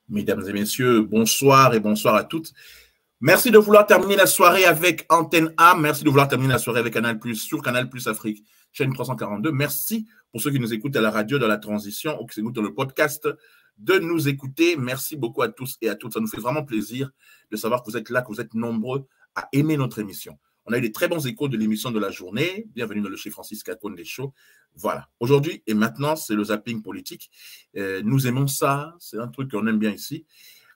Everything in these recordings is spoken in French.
Mesdames et messieurs, bonsoir et bonsoir à toutes. Merci de vouloir terminer la soirée avec Antenne A. Merci de vouloir terminer la soirée avec Canal+, sur Canal+ Afrique, chaîne 342. Merci pour ceux qui nous écoutent à la radio dans la transition ou qui s'écoutent dans le podcast de nous écouter. Merci beaucoup à tous et à toutes. Ça nous fait vraiment plaisir de savoir que vous êtes là, que vous êtes nombreux à aimer notre émission. On a eu des très bons échos de l'émission de la journée. Bienvenue dans le chez Francis Cacone des Shows. Voilà. Aujourd'hui et maintenant, c'est le zapping politique. Nous aimons ça. C'est un truc qu'on aime bien ici.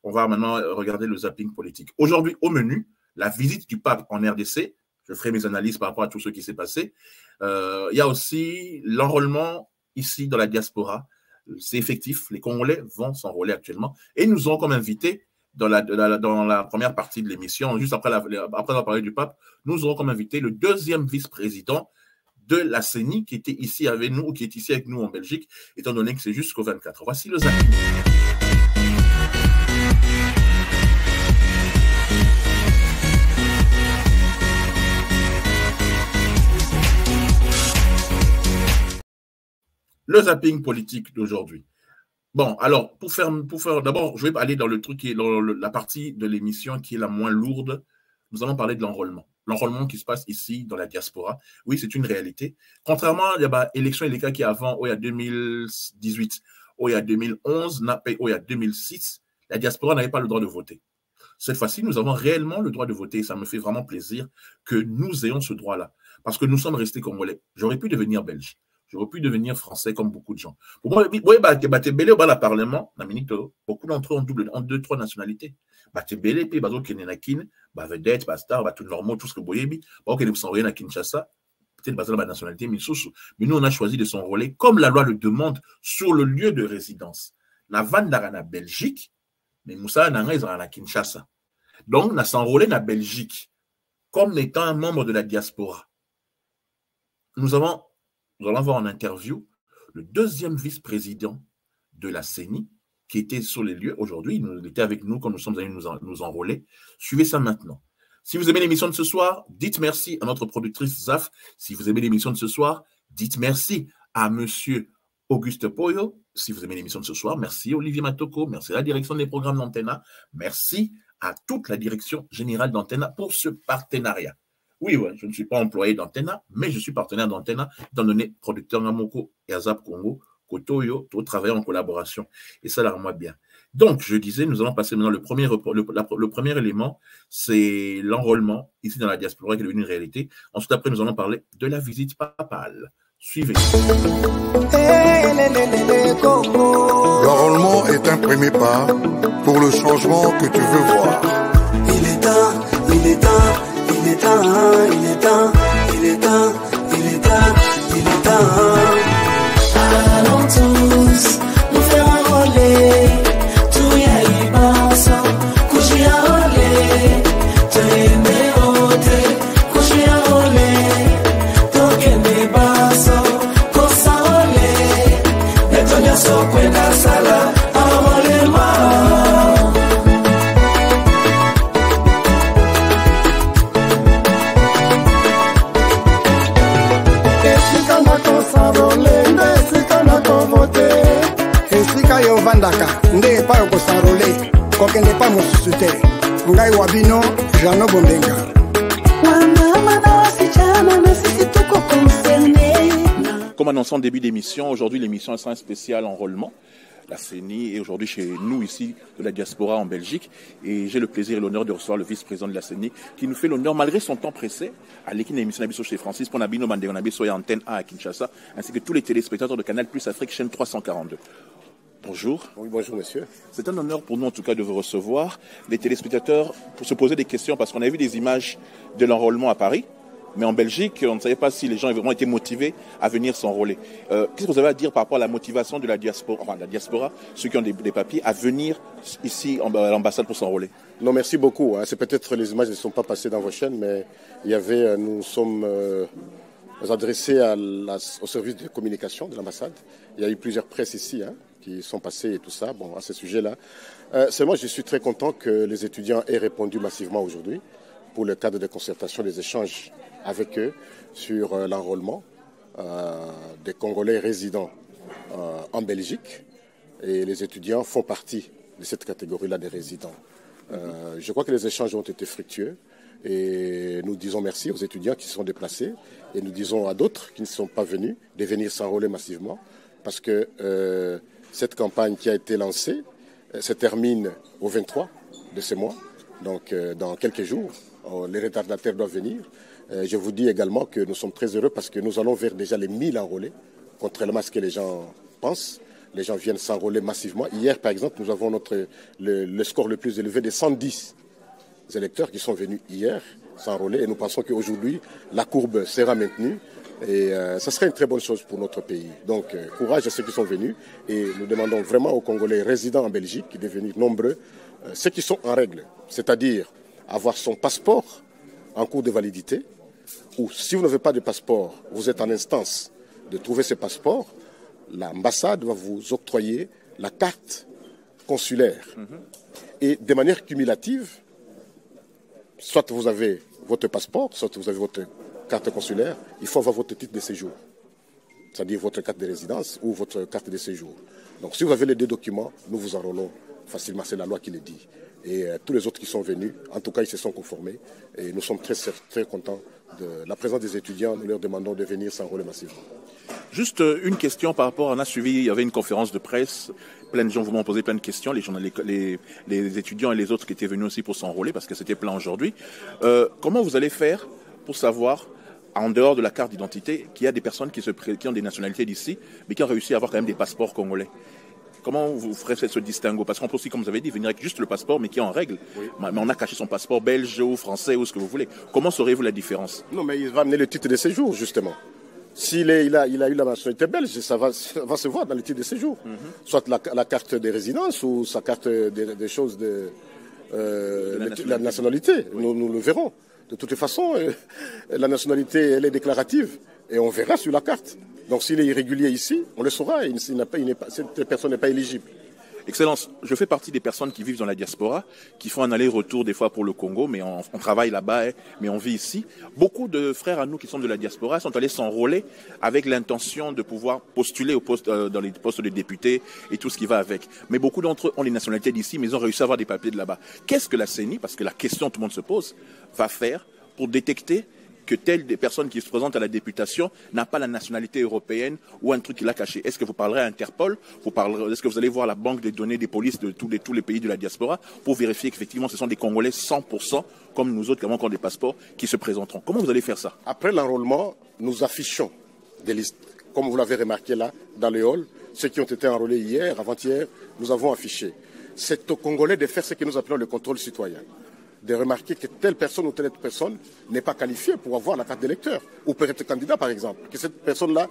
On va maintenant regarder le zapping politique. Aujourd'hui, au menu, la visite du pape en RDC. Je ferai mes analyses par rapport à tout ce qui s'est passé. Il y a aussi l'enrôlement ici dans la diaspora. C'est effectif. Les Congolais vont s'enrôler actuellement. Et nous aurons comme invité, dans la première partie de l'émission, juste après avoir parlé du pape, nous aurons comme invité le deuxième vice-président de la CENI qui était ici avec nous, ou qui est ici avec nous en Belgique, étant donné que c'est jusqu'au 24. Voici le zapping. Le zapping politique d'aujourd'hui. Bon, alors, pour faire d'abord, je vais aller dans le truc qui est la partie de l'émission qui est la moins lourde. Nous allons parler de l'enrôlement. L'enrôlement qui se passe ici, dans la diaspora. Oui, c'est une réalité. Contrairement à l'élection et les cas qui avant, il y a 2018, il y a 2011, il y a 2006, la diaspora n'avait pas le droit de voter. Cette fois-ci, nous avons réellement le droit de voter et ça me fait vraiment plaisir que nous ayons ce droit-là. Parce que nous sommes restés congolais. J'aurais pu devenir belge. J'aurais pu devenir français comme beaucoup de gens. Pour moi, le Parlement, beaucoup d'entre eux ont deux, trois nationalités. Batebele, puis bazo kenenakin, vedette, star, tout normal, tout ce que vous voyez, pas qu'ils s'enrôler à Kinshasa, peut-être basé dans la nationalité, mais nous, on a choisi de s'enrôler comme la loi le demande sur le lieu de résidence. Na Vandara, Belgique, mais Moussa Nanga, ils sont à Kinshasa. Donc, on a s'enrôlé na Belgique comme étant un membre de la diaspora. Nous allons avoir en interview le deuxième vice-président de la CENI qui était sur les lieux aujourd'hui. Il était avec nous quand nous sommes allés nous enrôler. Suivez ça maintenant. Si vous aimez l'émission de ce soir, dites merci à notre productrice Zaf. Si vous aimez l'émission de ce soir, dites merci à monsieur Auguste Poyo. Si vous aimez l'émission de ce soir, merci Olivier Matoko. Merci à la direction des programmes d'Antena. Merci à toute la direction générale d'Antena pour ce partenariat. Oui, je ne suis pas employé d'Antena, mais je suis partenaire d'Antena, étant donné producteur Namoko et Azap Congo, Kotoyo, tout travailler en collaboration. Et ça, là, moi, bien. Donc, je disais, nous allons passer maintenant le premier élément, c'est l'enrôlement ici dans la diaspora qui est devenu une réalité. Ensuite, après, nous allons parler de la visite papale. Suivez. L'enrôlement est un premier pas pour le changement que tu veux voir. Il est temps, il est temps. Il est temps, il est temps, il est temps, il est temps, il est temps. Allons tous nous faire enrôler. Tout y a y passe, coucher enrôler. Te aimer ôter, coucher enrôler. Toque mes basso, qu'on s'enrôler. Mais ton y'a so kwenda sala, enrôlement. Vandaka, nde pa ko s'enrôler, kokende pa mosusute. Ngai wabino, Jano Bondenga. Comme annoncé en début d'émission, aujourd'hui l'émission est un spécial enrôlement. La CENI est aujourd'hui chez nous ici de la diaspora en Belgique et j'ai le plaisir et l'honneur de recevoir le vice-président de la CENI qui nous fait l'honneur malgré son temps pressé à l'équipe d'émission Nabiso chez Francis pour Nabino Mandé, Nabiso et Antenne A à Kinshasa ainsi que tous les téléspectateurs de Canal+ Afrique chaîne 342. Bonjour. Oui, bonjour monsieur. C'est un honneur pour nous en tout cas de vous recevoir. Les téléspectateurs pour se poser des questions parce qu'on a vu des images de l'enrôlement à Paris. Mais en Belgique, on ne savait pas si les gens avaient vraiment été motivés à venir s'enrôler. Qu'est-ce que vous avez à dire par rapport à la motivation de la diaspora, ceux qui ont des papiers, à venir ici à l'ambassade pour s'enrôler? Non, merci beaucoup. C'est peut-être les images ne sont pas passées dans vos chaînes, mais il y avait, nous sommes adressés au service de communication de l'ambassade. Il y a eu plusieurs presses ici qui sont passées et tout ça, bon, à ce sujet-là. Seulement, je suis très content que les étudiants aient répondu massivement aujourd'hui pour le cadre de concertation, des échanges avec eux sur l'enrôlement des Congolais résidant en Belgique. Et les étudiants font partie de cette catégorie-là des résidents. Je crois que les échanges ont été fructueux et nous disons merci aux étudiants qui se sont déplacés et nous disons à d'autres qui ne sont pas venus de venir s'enrôler massivement parce que cette campagne qui a été lancée se termine au 23 de ce mois, donc dans quelques jours. Les retardataires doivent venir. Je vous dis également que nous sommes très heureux parce que nous allons vers déjà les 1000 enrôlés, contrairement à ce que les gens pensent. Les gens viennent s'enrôler massivement. Hier, par exemple, nous avons le score le plus élevé des 110 électeurs qui sont venus hier s'enrôler et nous pensons qu'aujourd'hui, la courbe sera maintenue. Et ça serait une très bonne chose pour notre pays. Donc, courage à ceux qui sont venus. Et nous demandons vraiment aux Congolais résidant en Belgique de venir nombreux, ceux qui sont en règle, c'est-à-dire avoir son passeport en cours de validité, ou si vous n'avez pas de passeport, vous êtes en instance de trouver ce passeport, l'ambassade va vous octroyer la carte consulaire. Et de manière cumulative, soit vous avez votre passeport, soit vous avez votre carte consulaire, il faut avoir votre titre de séjour, c'est-à-dire votre carte de résidence ou votre carte de séjour. Donc si vous avez les deux documents, nous vous enrôlons facilement, c'est la loi qui le dit. Et tous les autres qui sont venus, en tout cas, ils se sont conformés. Et nous sommes très, très contents de la présence des étudiants. Nous leur demandons de venir s'enrôler massivement. Juste une question par rapport, on a suivi, il y avait une conférence de presse, plein de gens vous m'ont posé plein de questions, les étudiants et les autres qui étaient venus aussi pour s'enrôler, parce que c'était plein aujourd'hui. Comment vous allez faire pour savoir, en dehors de la carte d'identité, qu'il y a des personnes qui ont des nationalités d'ici, mais qui ont réussi à avoir quand même des passeports congolais? Comment vous ferez ce distinguo? Parce qu'on peut aussi, comme vous avez dit, venir avec juste le passeport, mais qui est en règle. Oui. Mais on a caché son passeport belge ou français ou ce que vous voulez. Comment saurez-vous la différence? Non, mais il va amener le titre de séjour, justement. S'il il a eu la nationalité belge, ça va se voir dans le titre de séjour. Soit la carte de résidence ou sa carte des choses de la nationalité. Nous le verrons. De toute façon, la nationalité, elle est déclarative. Et on verra sur la carte. Donc s'il est irrégulier ici, on le saura. Cette personne n'est pas éligible. Excellence, je fais partie des personnes qui vivent dans la diaspora, qui font un aller-retour des fois pour le Congo, mais on travaille là-bas, mais on vit ici. Beaucoup de frères à nous qui sont de la diaspora sont allés s'enrôler avec l'intention de pouvoir postuler au poste, dans les postes de députés et tout ce qui va avec. Mais beaucoup d'entre eux ont les nationalités d'ici, mais ils ont réussi à avoir des papiers de là-bas. Qu'est-ce que la CENI, parce que la question tout le monde se pose, va faire pour détecter que telle des personnes qui se présentent à la députation n'a pas la nationalité européenne ou un truc qu'il a caché? Est-ce que vous parlerez à Interpol? Est-ce que vous allez voir la banque des données des polices de tous les pays de la diaspora pour vérifier qu'effectivement ce sont des Congolais 100% comme nous autres qui avons encore des passeports qui se présenteront? Comment vous allez faire ça? Après l'enrôlement, nous affichons des listes. Comme vous l'avez remarqué là, dans le hall, ceux qui ont été enrôlés hier, avant-hier, nous avons affiché. C'est aux Congolais de faire ce que nous appelons le contrôle citoyen. De remarquer que telle personne ou telle autre personne n'est pas qualifiée pour avoir la carte d'électeur ou pour être candidat, par exemple. Que cette personne-là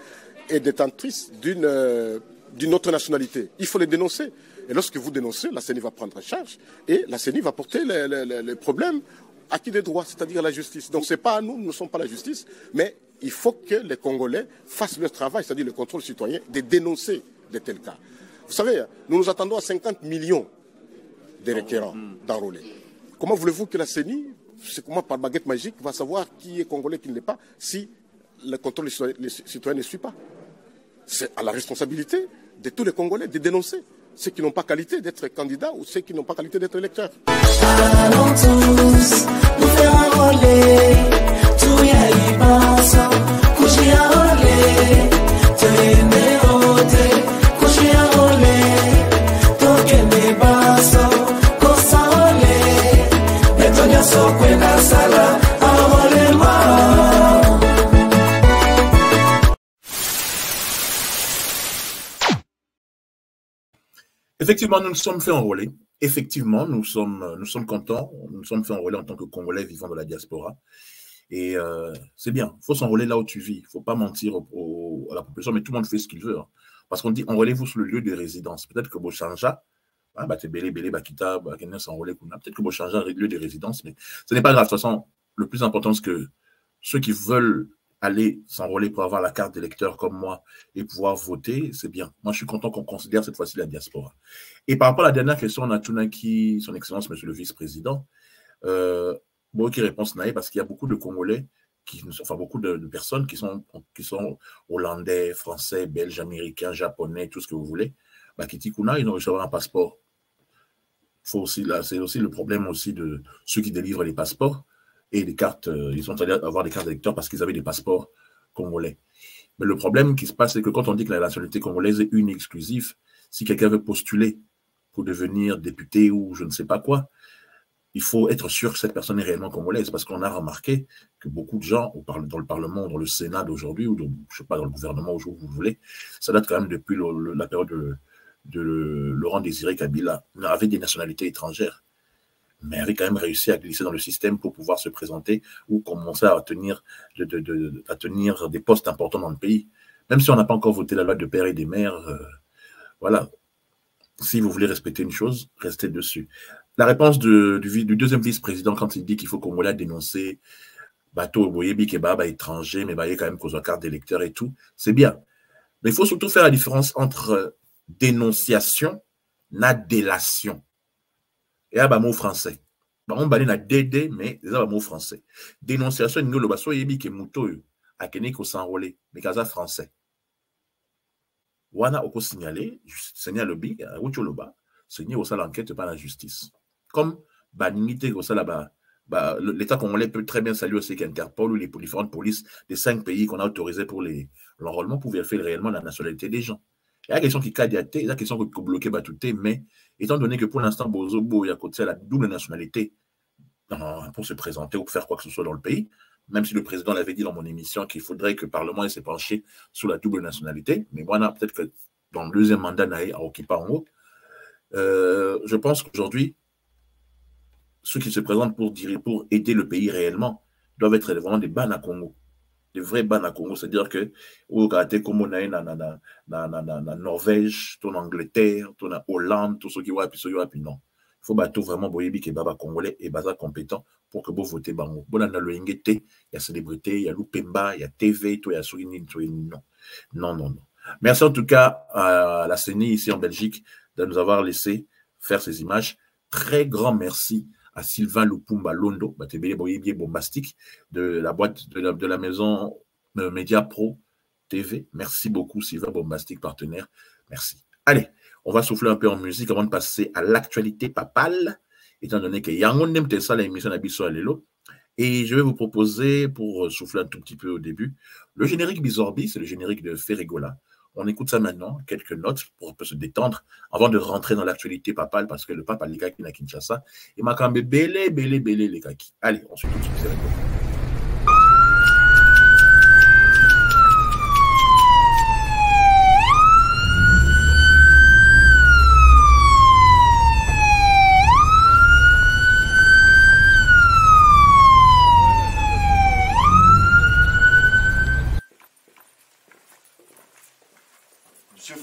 est détentrice d'une autre nationalité. Il faut les dénoncer. Et lorsque vous dénoncez, la CENI va prendre en charge et la CENI va porter les problèmes à qui des droits, c'est-à-dire à la justice. Donc ce n'est pas à nous, nous ne sommes pas la justice, mais il faut que les Congolais fassent leur travail, c'est-à-dire le contrôle citoyen, de dénoncer de tels cas. Vous savez, nous nous attendons à 50 millions de requérants d'enrôlés. Comment voulez-vous que la CENI, c'est comment par baguette magique, va savoir qui est Congolais, qui ne l'est pas, si le contrôle citoyen ne suit pas? C'est à la responsabilité de tous les Congolais de dénoncer ceux qui n'ont pas qualité d'être candidats ou ceux qui n'ont pas qualité d'être électeurs. Allons tous nous faire enrôler, tout y a y passe, coucher enrôler, tenez roté, coucher enrôler, toquer mes basses. Effectivement, nous nous sommes fait enrôler. Effectivement, nous sommes contents. Nous nous sommes fait enrôler en tant que Congolais vivant de la diaspora. Et c'est bien. Il faut s'enrôler là où tu vis. Il ne faut pas mentir à la population, mais tout le monde fait ce qu'il veut. Hein. Parce qu'on dit enrôlez-vous sur le lieu de résidence. Peut-être que Bochanja, peut-être que Bochanja a un lieu de résidence, mais ce n'est pas grave. De toute façon, le plus important, c'est que ceux qui veulent aller s'enrôler pour avoir la carte d'électeur comme moi et pouvoir voter, c'est bien. Moi, je suis content qu'on considère cette fois-ci la diaspora. Et par rapport à la dernière question, on a Tunaki, son Excellence, Monsieur le Vice-président, bon, qui répond naïf parce qu'il y a beaucoup de Congolais, enfin beaucoup de personnes qui sont hollandais, français, belges, américains, japonais, tout ce que vous voulez, bah, qui Tikuna, ils ont reçu un passeport. C'est aussi le problème aussi de ceux qui délivrent les passeports et les cartes, ils sont allés avoir des cartes d'électeurs parce qu'ils avaient des passeports congolais. Mais le problème qui se passe, c'est que quand on dit que la nationalité congolaise est une et exclusive, si quelqu'un veut postuler pour devenir député ou je ne sais pas quoi, il faut être sûr que cette personne est réellement congolaise, parce qu'on a remarqué que beaucoup de gens, dans le Parlement, dans le Sénat d'aujourd'hui, ou je ne sais pas, dans le gouvernement, où vous voulez, ça date quand même depuis la période de Laurent Désiré Kabila, avait des nationalités étrangères, mais avait quand même réussi à glisser dans le système pour pouvoir se présenter ou commencer à tenir des postes importants dans le pays. Même si on n'a pas encore voté la loi de père et des mères, voilà. Si vous voulez respecter une chose, restez dessus. La réponse du deuxième vice-président, quand il dit qu'il faut qu'on voulait dénoncer bateau Boyebi Kebaba étranger, mais il y a quand même qu'on a carte d'électeur et tout, c'est bien. Mais il faut surtout faire la différence entre dénonciation et délation. Et un mot français. On va dire DD, mais c'est un mot français. Dénonciation, nous le basso yebi ke muto a kene ko s'enrôler, mais kaza français. Wana oko signalé, signale bi, routio loba, signé au salle enquête par la justice. Comme banimité au salle l'État congolais peut très bien saluer aussi qu'Interpol ou les différentes polices des 5 pays qu'on a autorisés pour l'enrôlement pour vérifier réellement la nationalité des gens. Il y a une question qui cadiate, il y a une question qui bloquée batouté, mais étant donné que pour l'instant, Bozobo y a côté la double nationalité pour se présenter ou pour faire quoi que ce soit dans le pays, même si le président l'avait dit dans mon émission qu'il faudrait que le Parlement s'est penché sur la double nationalité, mais voilà, peut-être que dans le deuxième mandat, à Okipa en haut, je pense qu'aujourd'hui, ceux qui se présentent pour aider le pays réellement doivent être vraiment des bannes à Congo. Des vrais bannes à Congo, c'est-à-dire que au Kate comme on a na Norvège, ton Angleterre, ton Hollande, tout ce qui va puis non. Il faut battre vraiment Boyebi qui baba congolais et baza compétent pour que vous votez bango. Bon on a le ngete, il y a célébrité, il y a Lupemba, il y a TV, tout il y a Sourini, non. Merci en tout cas à la CENI ici en Belgique de nous avoir laissé faire ces images. Très grand merci à Sylvain Lupumba Londo, bombastique de la boîte de la maison Média Pro TV. Merci beaucoup Sylvain Bombastique, partenaire. Merci. Allez, on va souffler un peu en musique avant de passer à l'actualité papale, étant donné que Yangon n'aime ça l'émission d'Abisso Alelo. Et je vais vous proposer, pour souffler un tout petit peu au début, le générique Bizorbi, c'est le générique de Ferregola. On écoute ça maintenant, quelques notes pour se détendre avant de rentrer dans l'actualité papale parce que le pape a les kaki à Kinshasa. Il m'a quand même belé les kaki. Allez, on se retrouve tout de suite.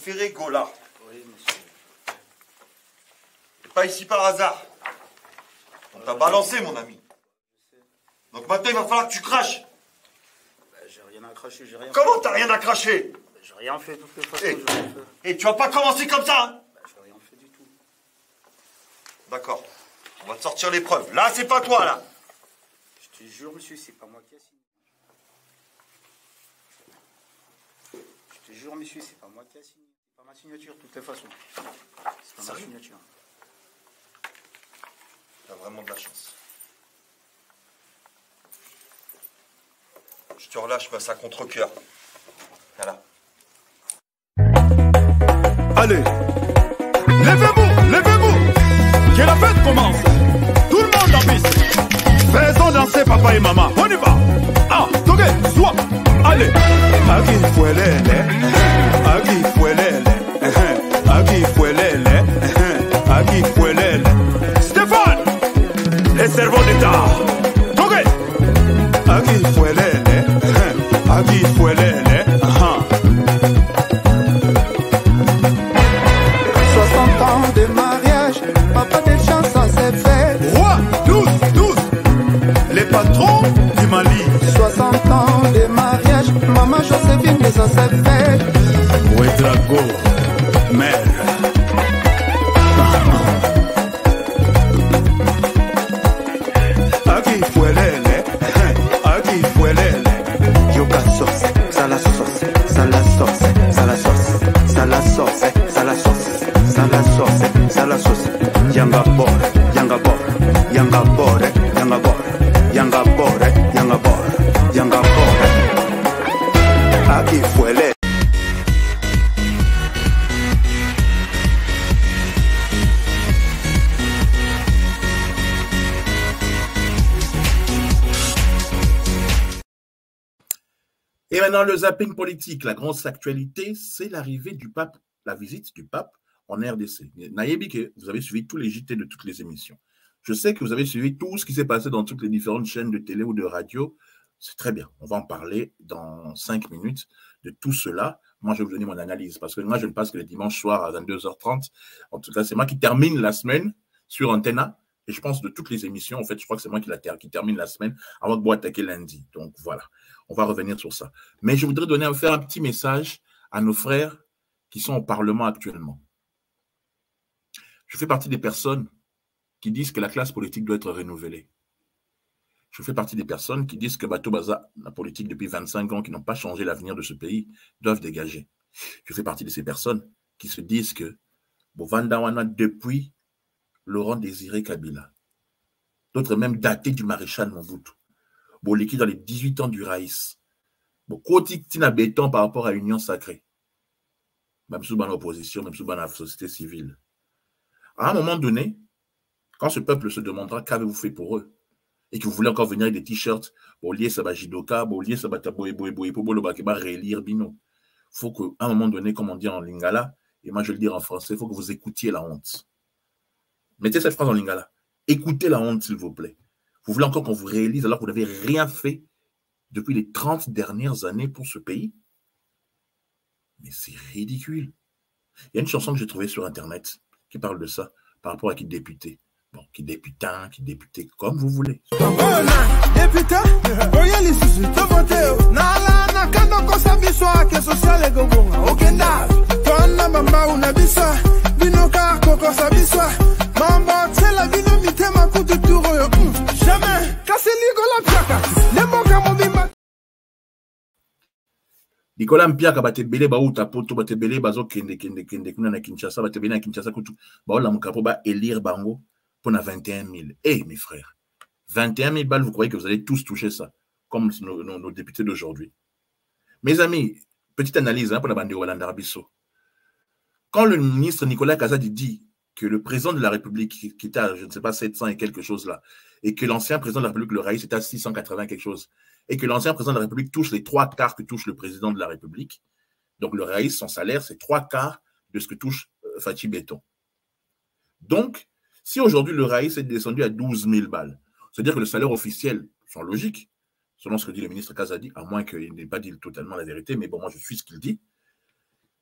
Ferregola. Oui, monsieur. T'es pas ici par hasard. On t'a balancé, mon ami. Donc maintenant, il va falloir que tu craches. Bah, j'ai rien à cracher, j'ai rien. Comment t'as rien à cracher? Bah, j'ai rien fait, de toutes les façons, j'ai rien fait. Et tu vas pas commencer comme ça, hein? Bah, j'ai rien fait du tout. D'accord. On va te sortir les preuves. Là, c'est pas toi, là. Je te jure, monsieur, c'est pas moi qui ai signé. Je te jure, monsieur, c'est pas moi qui ai signé. C'est pas ma signature, de toutes les façons. C'est pas ma signature. T'as vraiment de la chance. Je te relâche, passe à contre-cœur. Voilà. Allez, levez-vous, que la fête commence. Tout le monde en piste. Faisons danser papa et maman. On y va. Ah, toquez, soit. Allez. Agi fuelele, agi fuelele, agi fuelele, agi fuelele. Stéphane, les cerveaux d'État. Toquez. Agi fuelele, agi fuelele. 60 ans de mariage, papa de chance ça s'est fait. Roi, 12, les patrons du Mali. 60 ans de mariage. Fuelele, Aki Fuelele. Yoga sauce, sala sauce, sala sauce, sala sauce, sala sauce, sala sauce, sala sauce, sala sauce. Yanga bore, yanga bore, yanga bore, yanga bore, yanga bore, yanga bore, yanga bore. Aki Fuelele. Et maintenant, le zapping politique, la grosse actualité, c'est l'arrivée du pape, la visite du pape en RDC. Nayebike, vous avez suivi tous les JT de toutes les émissions. Je sais que vous avez suivi tout ce qui s'est passé dans toutes les différentes chaînes de télé ou de radio. C'est très bien. On va en parler dans 5 minutes de tout cela. Moi, je vais vous donner mon analyse parce que moi, je ne passe que les dimanches soirs à 22h30. En tout cas, c'est moi qui termine la semaine sur Antenna. Et je pense de toutes les émissions, en fait, je crois que c'est moi qui termine la semaine avant de pouvoir attaquer lundi. Donc, voilà. On va revenir sur ça. Mais je voudrais faire un petit message à nos frères qui sont au Parlement actuellement. Je fais partie des personnes qui disent que la classe politique doit être renouvelée. Je fais partie des personnes qui disent que Bato Baza, la politique depuis 25 ans, qui n'ont pas changé l'avenir de ce pays, doivent dégager. Je fais partie de ces personnes qui se disent que Bovandawana, depuis Laurent Désiré Kabila, d'autres même datés du maréchal Mobutu, Boliki dans les 18 ans du Raïs, Koti Tina Béton par rapport à l'Union sacrée, même sous l'opposition, même sous la société civile. À un moment donné, quand ce peuple se demandera qu'avez-vous fait pour eux, et que vous voulez encore venir avec des t-shirts, il faut qu'à un moment donné, comme on dit en lingala, et moi je vais le dire en français, il faut que vous écoutiez la honte. Mettez cette phrase en lingala. Écoutez la honte, s'il vous plaît. Vous voulez encore qu'on vous réalise alors que vous n'avez rien fait depuis les 30 dernières années pour ce pays? Mais c'est ridicule. Il y a une chanson que j'ai trouvée sur Internet qui parle de ça par rapport à qui député. Bon, qui députain, qui député, comme vous voulez. Nicolas Mpiaka batebele ba uta poto batebele bazo kende kuna na Kinshasa batebele na Kinshasa kutu ba la mukapo ba élire bango pour na 21 000. Eh mes frères, 21 000 balles, vous croyez que vous allez tous toucher ça comme nos députés d'aujourd'hui? Mes amis, petite analyse pour la bande de Walanda Rabisso. Quand le ministre Nicolas Kazadi dit que le président de la République qui était à, je ne sais pas, 700 et quelque chose là, et que l'ancien président de la République, le Raïs, était à 680 quelque chose, et que l'ancien président de la République touche les 3/4 que touche le président de la République, donc le Raïs, son salaire, c'est 3/4 de ce que touche Fachi Béton. Donc, si aujourd'hui le Raïs est descendu à 12 000 balles, c'est-à-dire que le salaire officiel, sans logique, selon ce que dit le ministre Kazadi, à moins qu'il n'ait pas dit totalement la vérité, mais bon, moi je suis ce qu'il dit,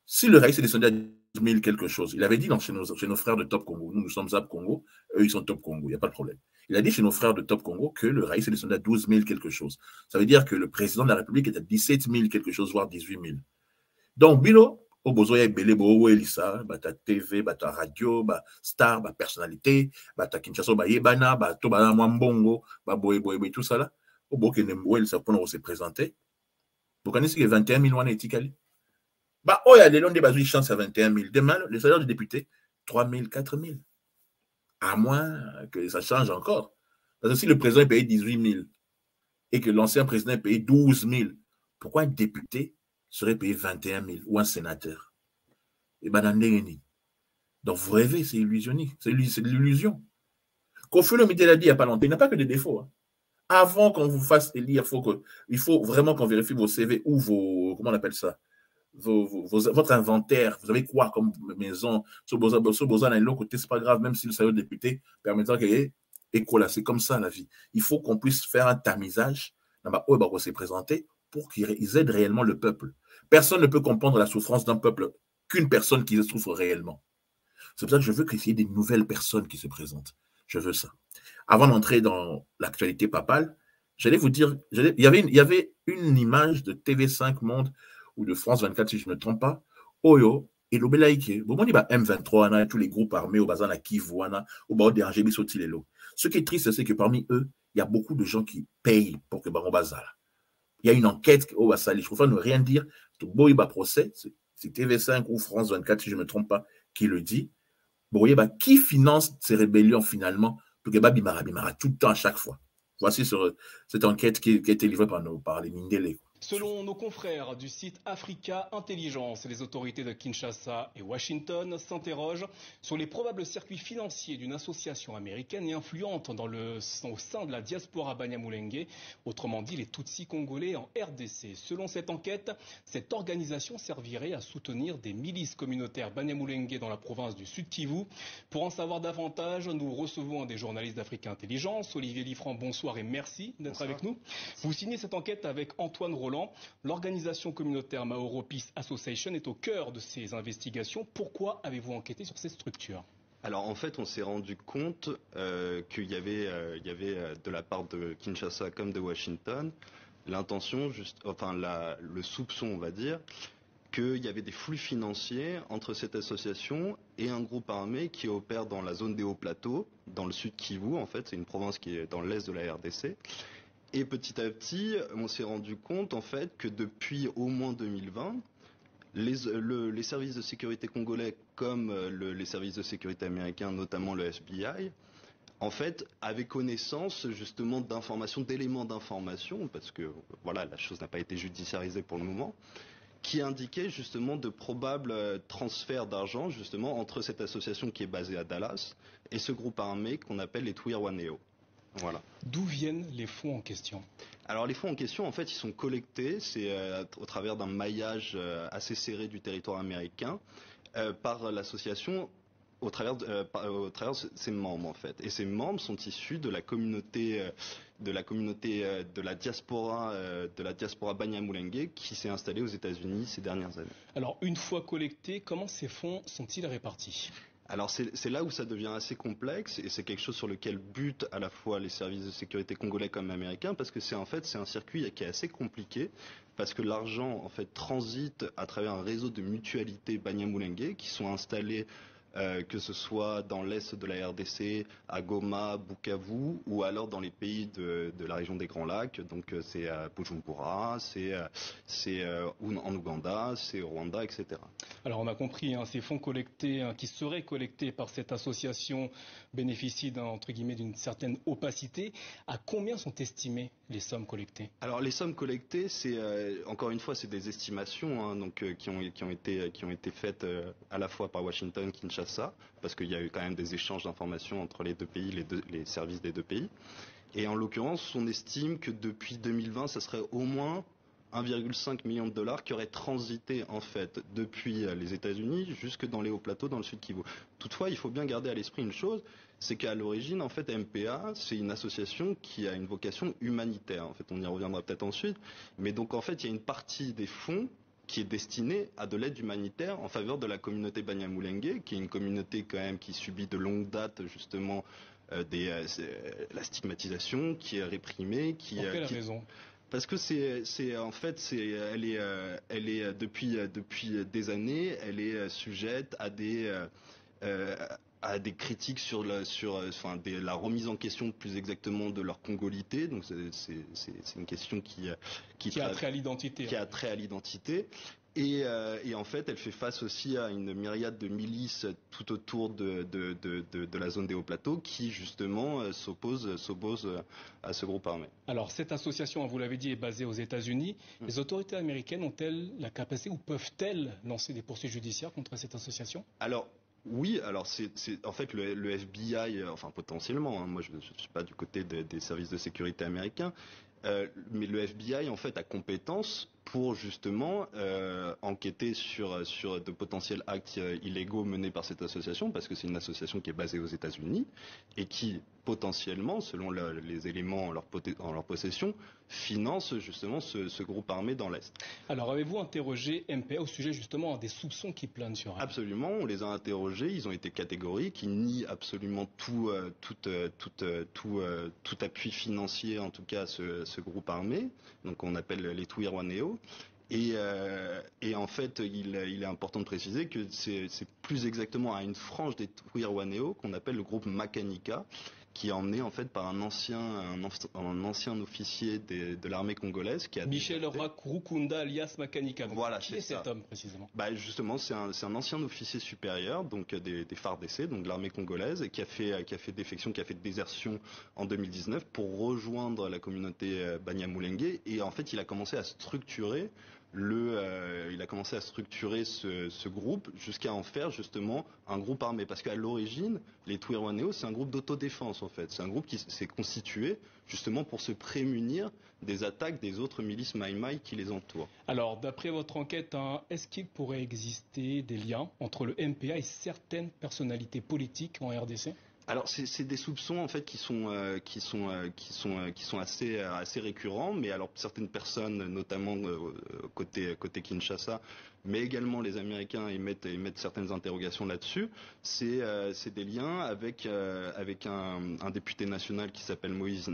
si le Raïs est descendu à 12 000 quelque chose, il avait dit chez nos frères de Top Congo, nous sommes Zap Congo, eux ils sont Top Congo, il n'y a pas de problème. Il a dit chez nos frères de Top Congo que le Raïs est descendu à 12 000 quelque chose. Ça veut dire que le président de la République est à 17 000 quelque chose, voire 18 000. Donc, Bilo, au besoin, il y a Belé, Bo, Elisa, ta TV, ta radio, star, personnalité, ta Kinshasa, Yebana, Toba, Mwambongo, Boé, tout ça là. Au beau qu'il ne ça pour se présenter. Vous connaissez que 21 000 wana etikali? Il y a des longs débats, ils chancent à 21 000. Demain, le salaire du député, 3 000, 4 000. À moins que ça change encore. Parce que si le président est payé 18 000 et que l'ancien président est payé 12 000, pourquoi un député serait payé 21 000 ou un sénateur? Et donc vous rêvez, c'est illusionniste, c'est de l'illusion. Kofi Olomide l'a dit il n'y a pas longtemps, il n'a pas que des défauts. Hein. Avant qu'on vous fasse élire, il faut vraiment qu'on vérifie vos CV ou vos, comment on appelle ça, votre inventaire. Vous avez quoi comme maison? Ce besoin d'un autre côté, c'est pas grave, même si le salaire de député permettra qu'il y ait école. C'est comme ça la vie. Il faut qu'on puisse faire un tamisage où s'est présenté pour qu'ils aident réellement le peuple. Personne ne peut comprendre la souffrance d'un peuple qu'une personne qui souffre réellement. C'est pour ça que je veux qu'il y ait des nouvelles personnes qui se présentent. Je veux ça. Avant d'entrer dans l'actualité papale, j'allais vous dire, il y avait une image de TV5 Monde ou de France 24, si je ne me trompe pas, Oyo et l'Obelaïke. Bon, on dit M23, tous les groupes armés au Bazan à Kivu, au Bao de Angébi Sotilelo. Ce qui est triste, c'est que parmi eux, il y a beaucoup de gens qui payent pour que Bango Bazala. Il y a une enquête au Bassali. Je préfère ne rien dire. Tout beau, il va procès. C'est TV5 ou France 24, si je ne me trompe pas, qui le dit. Bon, qui finance ces rébellions finalement pour que Bimara tout le temps, à chaque fois. Voici cette enquête qui a été livrée par les Mindele. Selon nos confrères du site Africa Intelligence, les autorités de Kinshasa et Washington s'interrogent sur les probables circuits financiers d'une association américaine et influente au sein de la diaspora Banyamulenge, autrement dit les Tutsis congolais en RDC. Selon cette enquête, cette organisation servirait à soutenir des milices communautaires Banyamulenge dans la province du Sud Kivu. Pour en savoir davantage, nous recevons un des journalistes d'Africa Intelligence, Olivier Liffrand. Bonsoir et merci d'être avec nous. Vous signez cette enquête avec Antoine Roland. L'organisation communautaire Maoro Peace Association est au cœur de ces investigations. Pourquoi avez-vous enquêté sur cette structure ? Alors en fait, on s'est rendu compte qu'il y avait de la part de Kinshasa comme de Washington l'intention, le soupçon, on va dire, qu'il y avait des flux financiers entre cette association et un groupe armé qui opère dans la zone des hauts plateaux, dans le sud Kivu. En fait, c'est une province qui est dans l'est de la RDC. Et petit à petit, on s'est rendu compte en fait que depuis au moins 2020, les services de sécurité congolais comme les services de sécurité américains, notamment le FBI, en fait, avaient connaissance justement d'informations, d'éléments d'information, parce que voilà, la chose n'a pas été judiciarisée pour le moment, qui indiquaient justement de probables transferts d'argent justement entre cette association qui est basée à Dallas et ce groupe armé qu'on appelle les Twirwaneho. Voilà. D'où viennent les fonds en question ? Alors les fonds en question, en fait, ils sont collectés, c'est au travers d'un maillage assez serré du territoire américain par l'association au travers de ses membres en fait. Et ces membres sont issus de la communauté de la diaspora Banyamulenge qui s'est installée aux États-Unis ces dernières années. Alors une fois collectés, comment ces fonds sont-ils répartis ? Alors c'est là où ça devient assez complexe et c'est quelque chose sur lequel butent à la fois les services de sécurité congolais comme américains parce que c'est un circuit qui est assez compliqué parce que l'argent en fait transite à travers un réseau de mutualités Banyamulenge qui sont installées que ce soit dans l'est de la RDC, à Goma, Bukavu, ou alors dans les pays de la région des Grands Lacs, donc c'est à Bujumbura, c'est en Ouganda, c'est au Rwanda, etc. Alors on a compris, ces fonds collectés, qui seraient collectés par cette association bénéficient entre guillemets d'une certaine opacité. À combien sont estimées les sommes collectées ? Alors les sommes collectées, c'est encore une fois, c'est des estimations donc, qui ont été faites à la fois par Washington, Kinshasa, parce qu'il y a eu quand même des échanges d'informations entre les deux pays, les services des deux pays. Et en l'occurrence, on estime que depuis 2020, ça serait au moins 1,5 million de dollars qui auraient transité en fait depuis les États-Unis jusque dans les hauts plateaux dans le sud Kivu. Toutefois, il faut bien garder à l'esprit une chose, c'est qu'à l'origine, en fait, MPA, c'est une association qui a une vocation humanitaire. En fait, on y reviendra peut-être ensuite. Mais donc, en fait, il y a une partie des fonds qui est destiné à de l'aide humanitaire en faveur de la communauté Banyamulenge, qui est une communauté quand même qui subit de longue date justement la stigmatisation, qui est réprimée, Pour quelle raison ? Parce que elle est depuis des années, elle est sujette à des critiques sur la remise en question plus exactement de leur congolité. Donc c'est une question qui a trait à l'identité. Qui a trait à l'identité. Et en fait, elle fait face aussi à une myriade de milices tout autour de la zone des hauts plateaux qui justement s'opposent à ce groupe armé. Alors cette association, vous l'avez dit, est basée aux États-Unis. Les autorités américaines ont-elles la capacité ou peuvent-elles lancer des poursuites judiciaires contre cette association ? Alors oui, alors c'est en fait le FBI, enfin potentiellement, moi je ne suis pas du côté des services de sécurité américains, mais le FBI en fait a compétence pour justement enquêter sur de potentiels actes illégaux menés par cette association, parce que c'est une association qui est basée aux États-Unis et qui potentiellement, selon les éléments en leur possession, finance justement ce groupe armé dans l'Est. Alors avez-vous interrogé MPA au sujet justement des soupçons qui planent sur elle ? Absolument, on les a interrogés, ils ont été catégoriques, ils nient absolument tout appui financier en tout cas à ce groupe armé, donc on appelle les Twirwaneho. Et en fait, il est important de préciser que c'est plus exactement à une frange des Twirwaneho qu'on appelle le groupe Makanika, qui est emmené en fait par un ancien officier de l'armée congolaise qui a Michel Rukunda alias Makanika. Voilà, qui est cet homme précisément? Justement, c'est un ancien officier supérieur, donc des FARDC, donc de l'armée congolaise, et qui a fait défection, qui a fait désertion en 2019 pour rejoindre la communauté Banyamulenge, et en fait il a commencé à structurer ce groupe jusqu'à en faire justement un groupe armé. Parce qu'à l'origine, les Twirwaneho, c'est un groupe d'autodéfense en fait. C'est un groupe qui s'est constitué justement pour se prémunir des attaques des autres milices Maï-Maï qui les entourent. Alors, d'après votre enquête, est-ce qu'il pourrait exister des liens entre le MPA et certaines personnalités politiques en RDC ? Alors c'est des soupçons en fait qui sont assez récurrents, mais alors certaines personnes, notamment côté Kinshasa, mais également les Américains émettent certaines interrogations là-dessus. C'est des liens avec un député national qui s'appelle Moïse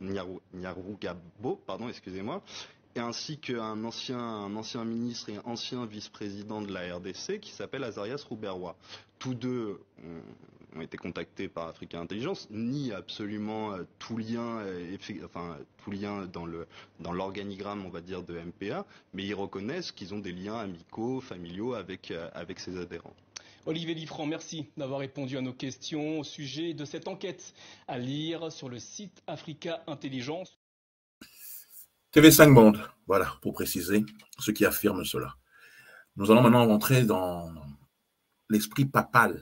Nyarugabo, excusez-moi. Et ainsi qu'un ancien ministre et ancien vice-président de la RDC qui s'appelle Azarias Ruberwa. Tous deux ont été contactés par Africa Intelligence, nient absolument tout lien dans l'organigramme, on va dire, de MPA, mais ils reconnaissent qu'ils ont des liens amicaux, familiaux avec ses adhérents. Olivier Liffrand, merci d'avoir répondu à nos questions au sujet de cette enquête à lire sur le site Africa Intelligence. TV5 Monde, voilà, pour préciser ce qui affirme cela. Nous allons maintenant rentrer dans l'esprit papal.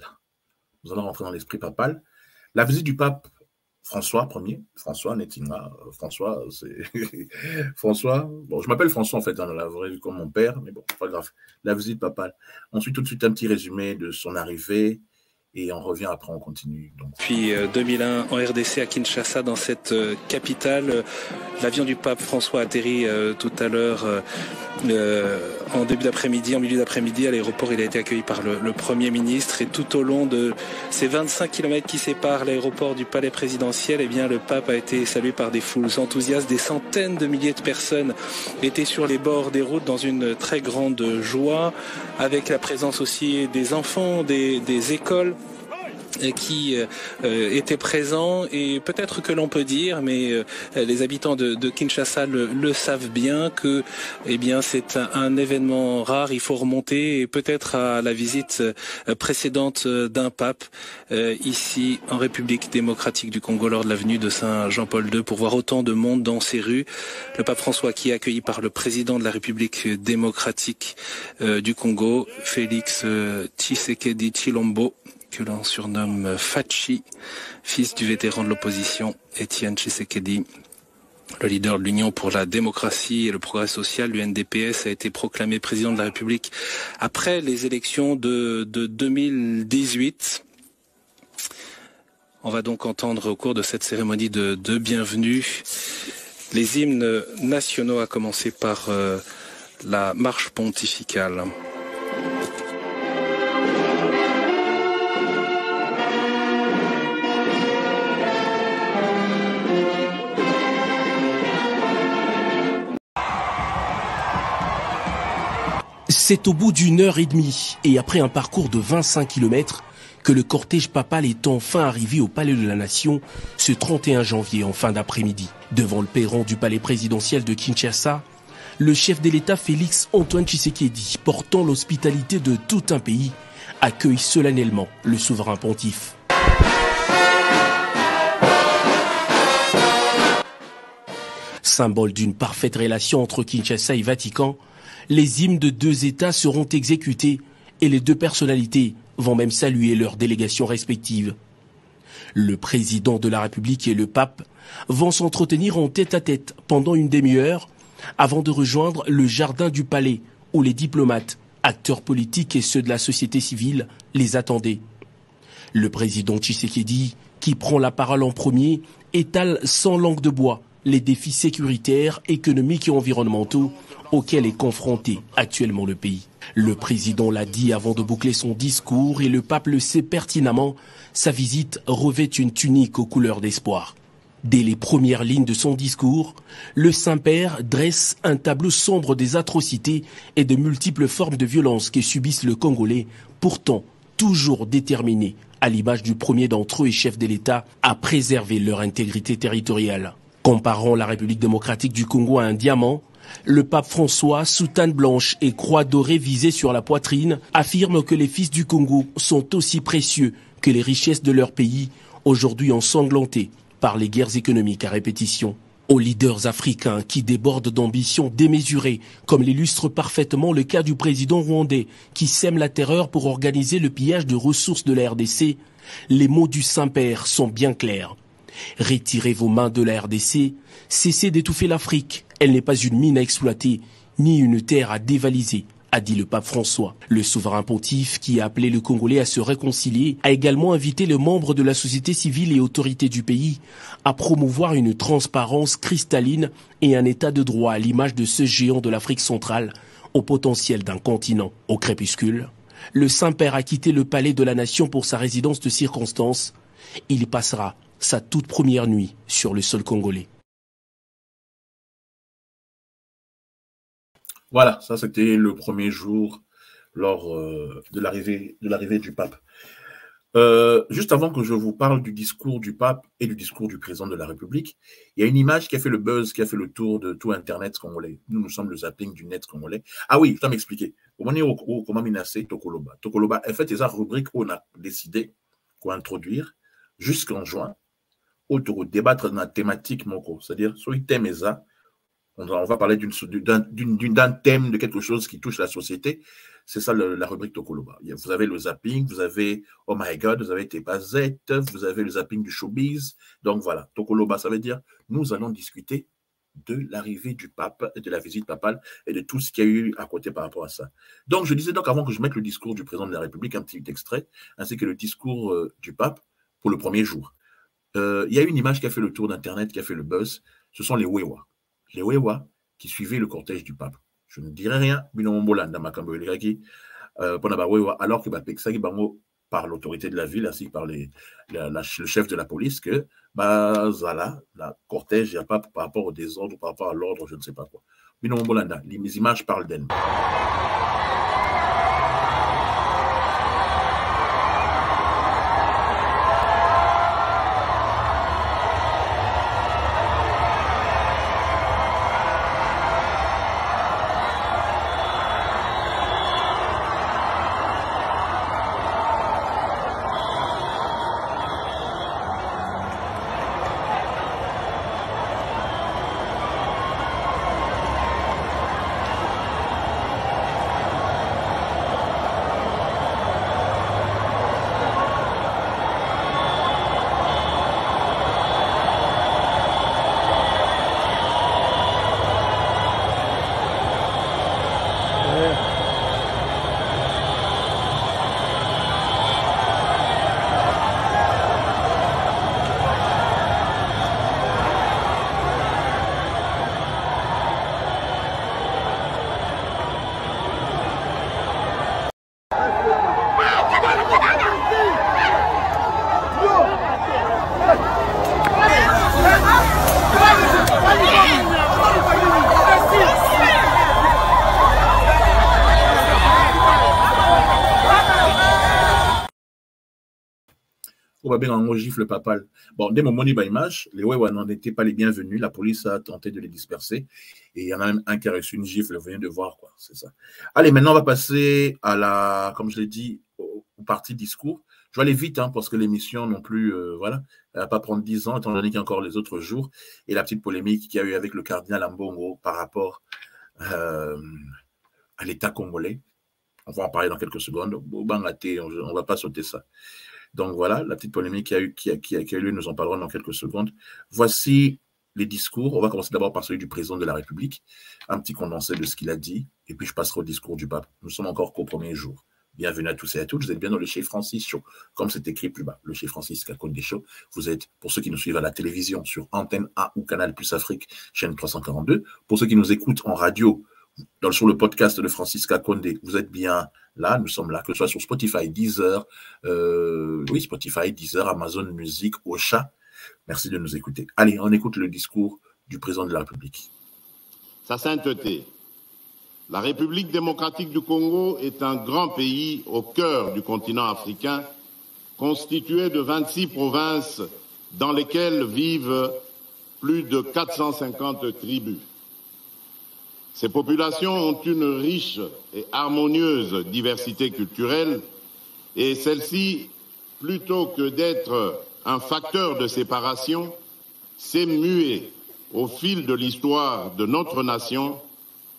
La visite du pape François Ier, François Netinga, François, bon, je m'appelle François en fait, dans la vraie vie comme mon père, mais bon, pas grave. La visite papale. Ensuite, tout de suite, un petit résumé de son arrivée. Et on revient après, on continue. Donc. Puis 2001 en RDC à Kinshasa, dans cette capitale, l'avion du pape François atterrit tout à l'heure en milieu d'après-midi à l'aéroport. Il a été accueilli par le Premier ministre, et tout au long de ces 25 km qui séparent l'aéroport du palais présidentiel, eh bien, le pape a été salué par des foules enthousiastes. Des centaines de milliers de personnes étaient sur les bords des routes dans une très grande joie, avec la présence aussi des enfants, des écoles qui étaient présents, et peut-être que l'on peut dire, mais les habitants de Kinshasa le savent bien, que c'est un événement rare. Il faut remonter, et peut-être à la visite précédente d'un pape ici en République démocratique du Congo lors de l'avenue de Saint-Jean-Paul II, pour voir autant de monde dans ces rues. Le pape François qui est accueilli par le président de la République démocratique du Congo, Félix Tshisekedi Tshilombo, que l'on surnomme Fachi, fils du vétéran de l'opposition Étienne Tshisekedi. Le leader de l'Union pour la démocratie et le progrès social, l'UNDPS, a été proclamé président de la République après les élections de 2018. On va donc entendre au cours de cette cérémonie de bienvenue les hymnes nationaux, à commencer par la marche pontificale. C'est au bout d'une heure et demie et après un parcours de 25 km que le cortège papal est enfin arrivé au Palais de la Nation ce 31 janvier en fin d'après-midi. Devant le perron du palais présidentiel de Kinshasa, le chef de l'État Félix Antoine Tshisekedi, portant l'hospitalité de tout un pays, accueille solennellement le souverain pontife. Symbole d'une parfaite relation entre Kinshasa et Vatican, les hymnes de deux États seront exécutés et les deux personnalités vont même saluer leurs délégations respectives. Le président de la République et le pape vont s'entretenir en tête-à-tête pendant une demi-heure avant de rejoindre le jardin du palais où les diplomates, acteurs politiques et ceux de la société civile les attendaient. Le président Tshisekedi, qui prend la parole en premier, étale sans langue de bois les défis sécuritaires, économiques et environnementaux auquel est confronté actuellement le pays. Le président l'a dit avant de boucler son discours, et le pape le sait pertinemment, sa visite revêt une tunique aux couleurs d'espoir. Dès les premières lignes de son discours, le Saint-Père dresse un tableau sombre des atrocités et de multiples formes de violence que subissent le Congolais, pourtant toujours déterminés, à l'image du premier d'entre eux et chef de l'État, à préserver leur intégrité territoriale. Comparant la République démocratique du Congo à un diamant, le pape François, soutane blanche et croix dorée visée sur la poitrine, affirme que les fils du Congo sont aussi précieux que les richesses de leur pays, aujourd'hui ensanglantés par les guerres économiques à répétition. Aux leaders africains qui débordent d'ambitions démesurées, comme l'illustre parfaitement le cas du président rwandais qui sème la terreur pour organiser le pillage de ressources de la RDC, les mots du Saint-Père sont bien clairs. Retirez vos mains de la RDC, cessez d'étouffer l'Afrique. Elle n'est pas une mine à exploiter, ni une terre à dévaliser, a dit le pape François. Le souverain pontife, qui a appelé le Congolais à se réconcilier, a également invité les membres de la société civile et autorités du pays à promouvoir une transparence cristalline et un état de droit à l'image de ce géant de l'Afrique centrale, au potentiel d'un continent. Au crépuscule, le Saint-Père a quitté le palais de la Nation pour sa résidence de circonstance. Il y passera sa toute première nuit sur le sol congolais. Voilà, ça c'était le premier jour lors de l'arrivée du pape. Juste avant que je vous parle du discours du pape et du discours du président de la République, il y a une image qui a fait le buzz, qui a fait le tour de tout Internet congolais. Nous sommes le zapping du net congolais. Ah oui, je dois m'expliquer. Comment minasser Tokoloba. Tokoloba, en fait, c'est une rubrique qu'on a décidé qu'on introduire jusqu'en juin, autour de débattre dans la thématique moko. C'est-à-dire, sur le thème ça, on va parler d'un thème, de quelque chose qui touche la société. C'est ça la rubrique Tokoloba. Vous avez le zapping, vous avez Oh my God, vous avez Tepazette, vous avez le zapping du showbiz. Donc voilà, Tokoloba, ça veut dire nous allons discuter de l'arrivée du pape, de la visite papale et de tout ce qu'il y a eu à côté par rapport à ça. Donc je disais donc avant que je mette le discours du président de la République, un petit extrait, ainsi que le discours du pape pour le premier jour. Il y a une image qui a fait le tour d'Internet, qui a fait le buzz. Ce sont les Wewa. Les Wewa qui suivaient le cortège du pape. Je ne dirai rien, alors que par l'autorité de la ville, ainsi que par le chef de la police, que la cortège, il n'y a pas par rapport au désordre, par rapport à l'ordre, je ne sais pas quoi. Les images parlent d'elles. On va bien en gifle papal. Bon, dès mon moniba image, les Wewa n'en étaient pas les bienvenus. La police a tenté de les disperser. Et il y en a même un qui a reçu une gifle, vous venez de voir, quoi. C'est ça. Allez, maintenant, on va passer à la, comme je l'ai dit, au parti discours. Je vais aller vite, hein, parce que l'émission non plus, voilà, elle ne va pas prendre 10 ans, étant donné qu'il y a encore les autres jours. Et la petite polémique qu'il y a eu avec le cardinal Ambongo par rapport à l'État congolais. On va en parler dans quelques secondes. On ne va pas sauter ça. Donc voilà, la petite polémique qui a eu lieu, nous en parlerons dans quelques secondes. Voici les discours. On va commencer d'abord par celui du président de la République, un petit condensé de ce qu'il a dit, et puis je passerai au discours du pape. Nous sommes encore qu'au premier jour. Bienvenue à tous et à toutes. Vous êtes bien dans le Chez Francis Show, comme c'est écrit plus bas, le Chez Francis Kakonde Show. Vous êtes, pour ceux qui nous suivent à la télévision, sur Antenne A ou Canal Plus Afrique, chaîne 342. Pour ceux qui nous écoutent en radio, sur le podcast de Francis Kakonde, vous êtes bien là, nous sommes là, que ce soit sur Spotify, Deezer, Spotify, Deezer, Amazon Music, Ocha. Merci de nous écouter. Allez, on écoute le discours du président de la République. Sa sainteté, La République démocratique du Congo est un grand pays au cœur du continent africain, constitué de 26 provinces dans lesquelles vivent plus de 450 tribus. Ces populations ont une riche et harmonieuse diversité culturelle et celle-ci, plutôt que d'être un facteur de séparation, s'est muée au fil de l'histoire de notre nation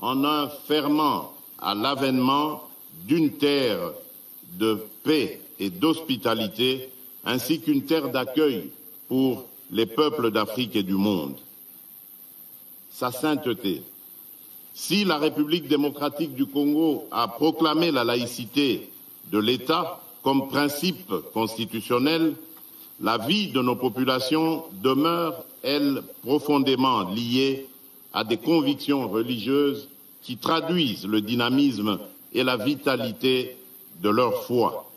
en un ferment à l'avènement d'une terre de paix et d'hospitalité, ainsi qu'une terre d'accueil pour les peuples d'Afrique et du monde. Sa sainteté. Si la République démocratique du Congo a proclamé la laïcité de l'État comme principe constitutionnel, la vie de nos populations demeure, elle, profondément liée à des convictions religieuses qui traduisent le dynamisme et la vitalité de leur foi.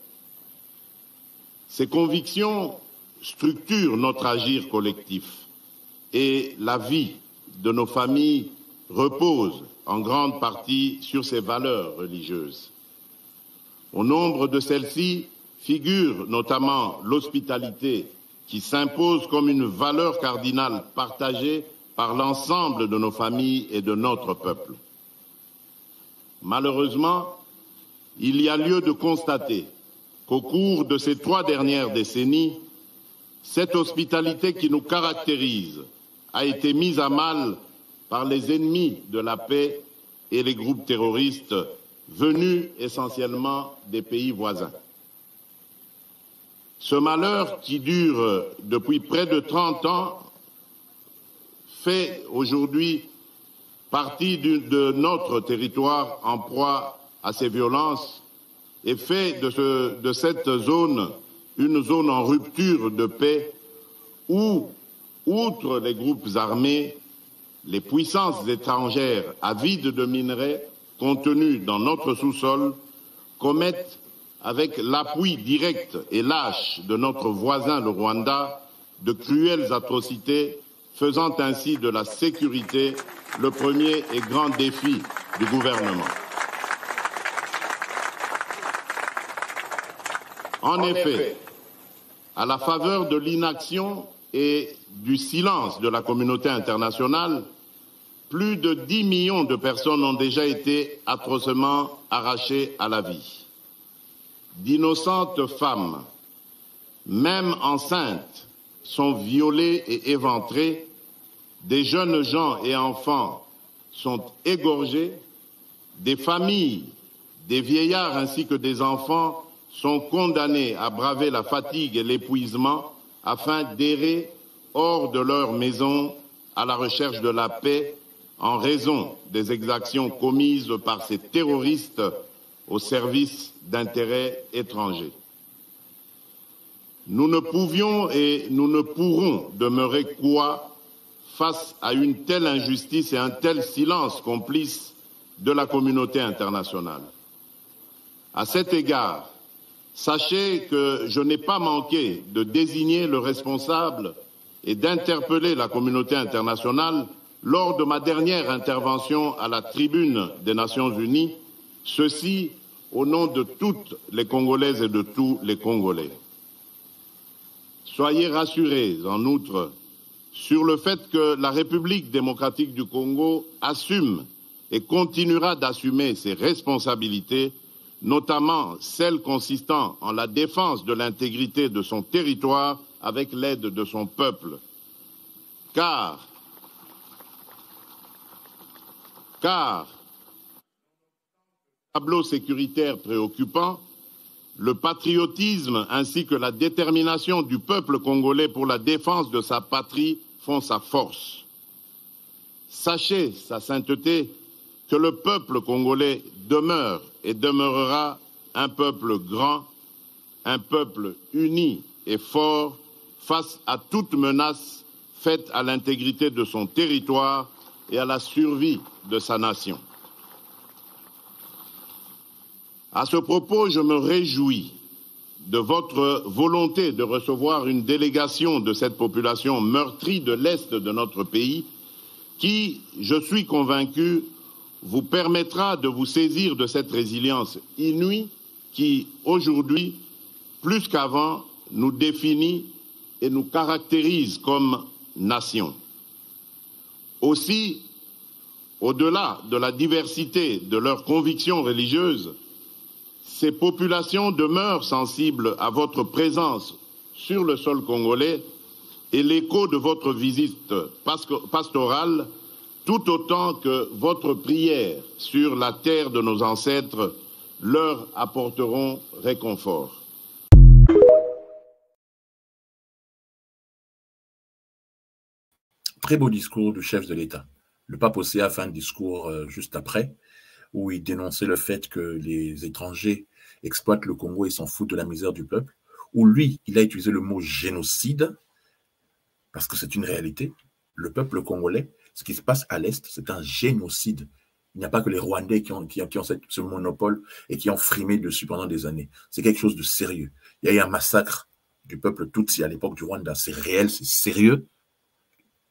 Ces convictions structurent notre agir collectif et la vie de nos familles repose en grande partie sur ces valeurs religieuses. Au nombre de celles-ci figure notamment l'hospitalité qui s'impose comme une valeur cardinale partagée par l'ensemble de nos familles et de notre peuple. Malheureusement, il y a lieu de constater qu'au cours de ces 3 dernières décennies, cette hospitalité qui nous caractérise a été mise à mal par les ennemis de la paix et les groupes terroristes venus essentiellement des pays voisins. Ce malheur qui dure depuis près de 30 ans fait aujourd'hui partie de notre territoire en proie à ces violences et fait de cette zone une zone en rupture de paix où, outre les groupes armés, les puissances étrangères avides de minerais contenus dans notre sous-sol commettent, avec l'appui direct et lâche de notre voisin le Rwanda, de cruelles atrocités, faisant ainsi de la sécurité le premier et grand défi du gouvernement. En effet, à la faveur de l'inaction et du silence de la communauté internationale, plus de 10 millions de personnes ont déjà été atrocement arrachées à la vie. D'innocentes femmes, même enceintes, sont violées et éventrées. Des jeunes gens et enfants sont égorgés. Des familles, des vieillards ainsi que des enfants sont condamnés à braver la fatigue et l'épuisement afin d'errer hors de leur maison à la recherche de la paix en raison des exactions commises par ces terroristes au service d'intérêts étrangers. Nous ne pouvions et nous ne pourrons demeurer cois face à une telle injustice et un tel silence complice de la communauté internationale. À cet égard, sachez que je n'ai pas manqué de désigner le responsable et d'interpeller la communauté internationale lors de ma dernière intervention à la tribune des Nations Unies, ceci au nom de toutes les Congolaises et de tous les Congolais. Soyez rassurés, en outre, sur le fait que la République démocratique du Congo assume et continuera d'assumer ses responsabilités, notamment celles consistant en la défense de l'intégrité de son territoire avec l'aide de son peuple. Car tableau sécuritaire préoccupant, le patriotisme ainsi que la détermination du peuple congolais pour la défense de sa patrie font sa force. Sachez, sa sainteté, que le peuple congolais demeure et demeurera un peuple grand, un peuple uni et fort face à toute menace faite à l'intégrité de son territoire et à la survie de sa nation. À ce propos, je me réjouis de votre volonté de recevoir une délégation de cette population meurtrie de l'Est de notre pays qui, je suis convaincu, vous permettra de vous saisir de cette résilience inouïe qui, aujourd'hui, plus qu'avant, nous définit et nous caractérise comme nation. Aussi, au-delà de la diversité de leurs convictions religieuses, ces populations demeurent sensibles à votre présence sur le sol congolais et l'écho de votre visite pastorale, tout autant que votre prière sur la terre de nos ancêtres leur apporteront réconfort. Très beau discours du chef de l'État. Le pape aussi a fait un discours juste après, où il dénonçait le fait que les étrangers exploitent le Congo et s'en foutent de la misère du peuple, où lui, il a utilisé le mot génocide, parce que c'est une réalité. Le peuple congolais, ce qui se passe à l'Est, c'est un génocide. Il n'y a pas que les Rwandais qui ont ce monopole et qui ont frimé dessus pendant des années. C'est quelque chose de sérieux. Il y a eu un massacre du peuple Tutsi à l'époque du Rwanda. C'est réel, c'est sérieux.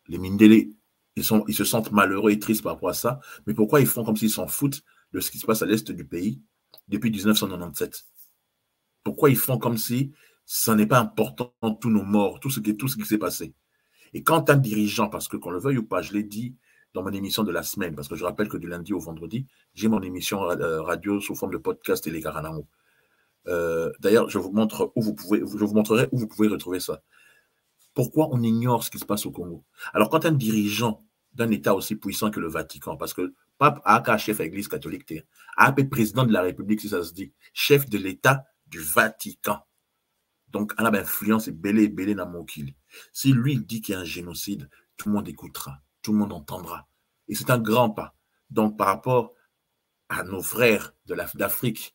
Les Mindélé, ils se sentent malheureux et tristes par rapport à ça. Mais pourquoi ils font comme s'ils s'en foutent de ce qui se passe à l'Est du pays depuis 1997? Pourquoi ils font comme si ça n'est pas important, tous nos morts, tout ce qui s'est passé? Et quand un dirigeant, parce que qu'on le veuille ou pas, je l'ai dit dans mon émission de la semaine, parce que je rappelle que du lundi au vendredi, j'ai mon émission radio sous forme de podcast et les Garanao. D'ailleurs, je vous montrerai où vous pouvez retrouver ça. Pourquoi on ignore ce qui se passe au Congo? Alors, quand un dirigeant d'un État aussi puissant que le Vatican, parce que pape a chef de l'Église catholique, a président de la République, si ça se dit, chef de l'État du Vatican. Donc, on a influence et belé dans mon kill. Si lui dit qu'il y a un génocide, tout le monde écoutera, tout le monde entendra. Et c'est un grand pas. Donc, par rapport à nos frères d'Afrique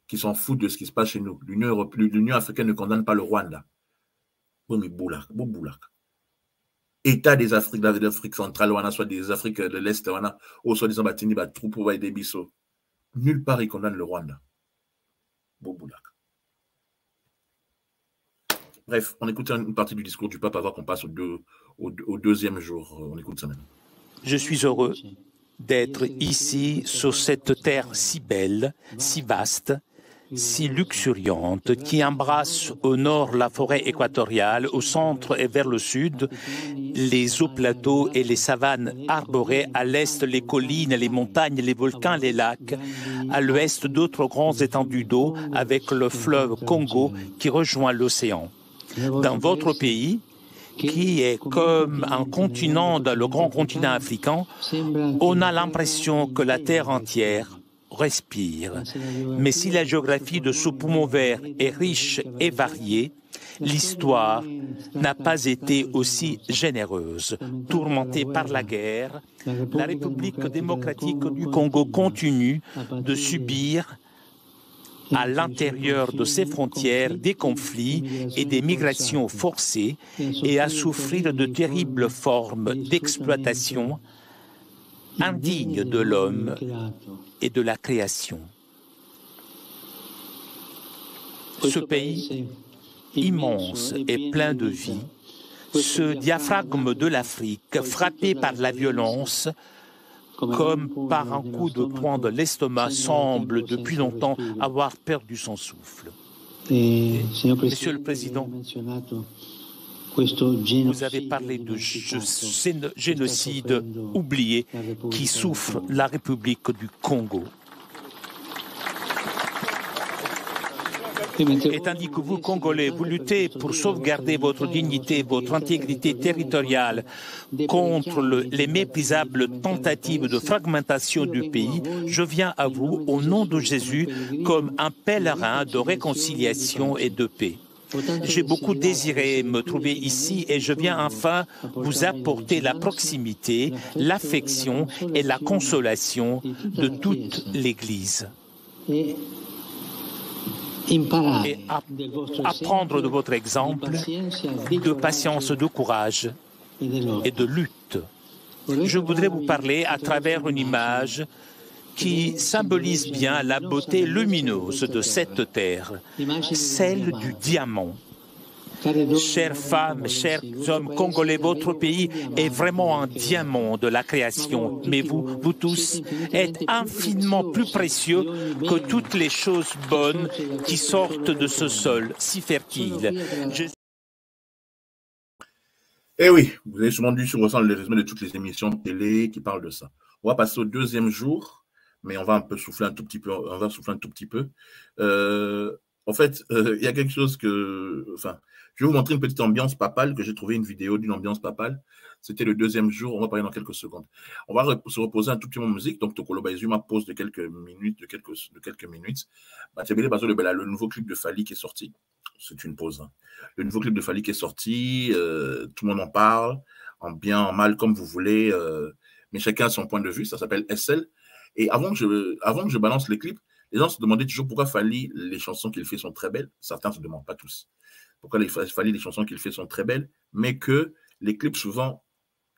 qui s'en foutent de ce qui se passe chez nous, l'Union africaine ne condamne pas le Rwanda. Oui, mais boulak. État des Afriques d'Afrique centrale, soit des Afriques de l'Est, ou soit des Batini, troupe ou des Bissau. Nulle part ils condamnent le Rwanda. Boulak. Bref, on écoute une partie du discours du pape avant qu'on passe au deuxième jour. On écoute ça maintenant. Je suis heureux d'être ici sur cette terre si belle, si vaste, si luxuriante, qui embrasse au nord la forêt équatoriale, au centre et vers le sud les hauts plateaux et les savanes arborées, à l'est les collines, les montagnes, les volcans, les lacs, à l'ouest d'autres grands étendues d'eau avec le fleuve Congo qui rejoint l'océan. Dans votre pays, qui est comme un continent dans le grand continent africain, on a l'impression que la terre entière respire. Mais si la géographie de ce poumon vert est riche et variée, l'histoire n'a pas été aussi généreuse. Tourmentée par la guerre, la République démocratique du Congo continue de subir à l'intérieur de ses frontières des conflits et des migrations forcées et à souffrir de terribles formes d'exploitation indignes de l'homme et de la création. Ce pays immense et plein de vie, ce diaphragme de l'Afrique frappé par la violence, comme par un coup de poing de l'estomac, semble depuis longtemps avoir perdu son souffle. Monsieur le Président, vous avez parlé de génocide oublié qui souffre la République du Congo. Et tandis que vous, Congolais, vous luttez pour sauvegarder votre dignité, votre intégrité territoriale contre les méprisables tentatives de fragmentation du pays, je viens à vous, au nom de Jésus, comme un pèlerin de réconciliation et de paix. J'ai beaucoup désiré me trouver ici et je viens enfin vous apporter la proximité, l'affection et la consolation de toute l'Église. Et apprendre de votre exemple de patience, de courage et de lutte. Je voudrais vous parler à travers une image qui symbolise bien la beauté lumineuse de cette terre, celle du diamant. Chères femmes, chers hommes congolais, votre pays est vraiment un diamant de la création. Mais vous tous, êtes infiniment plus précieux que toutes les choses bonnes qui sortent de ce sol si fertile. Eh oui, vous avez sûrement dû suivre le résumé de toutes les émissions de télé qui parlent de ça. On va passer au deuxième jour, mais on va un peu souffler un tout petit peu. En fait, il y a quelque chose que... Enfin, je vais vous montrer une petite ambiance papale, que j'ai trouvé une vidéo d'une ambiance papale. C'était le deuxième jour, on va parler dans quelques secondes. On va se reposer un tout petit moment de musique. Donc, Tokoloba Izuma pause de quelques minutes. Le nouveau clip de Fally qui est sorti. C'est une pause. Hein. Le nouveau clip de Fally qui est sorti, tout le monde en parle, en bien, en mal, comme vous voulez, mais chacun a son point de vue. Ça s'appelle SL. Et avant que je balance les clips, les gens se demandaient toujours pourquoi Fally, les chansons qu'il fait sont très belles. Certains ne se demandent, pas tous. Pourquoi Fally, les chansons qu'il fait sont très belles, mais que les clips, souvent,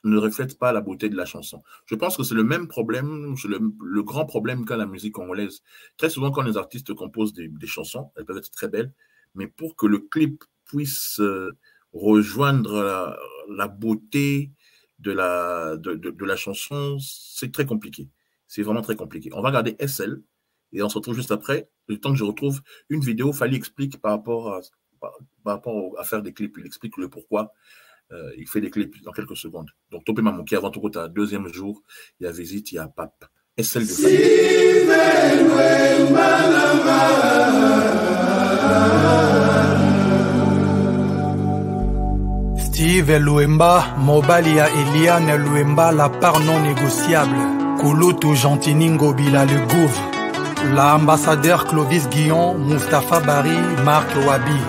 ne reflètent pas la beauté de la chanson. Je pense que c'est le même problème, c'est le grand problème qu'a la musique congolaise. Très souvent, quand les artistes composent des chansons, elles peuvent être très belles, mais pour que le clip puisse rejoindre la beauté de la chanson, c'est très compliqué. C'est vraiment très compliqué. On va regarder SL et on se retrouve juste après. Le temps que je retrouve une vidéo, Fally explique par rapport à faire des clips. Il explique le pourquoi il fait des clips dans quelques secondes. Donc, Topé Mamouki, avant tout, à deuxième jour, il y a Visite, il y a Pape. SL de Fally. Steve Luemba, Mobalia Eliane Luemba, la part non négociable. Kouloutou Gentini Ngobila le Gouv. L'ambassadeur Clovis Guillon, Mustapha Bari, Marc Wabi.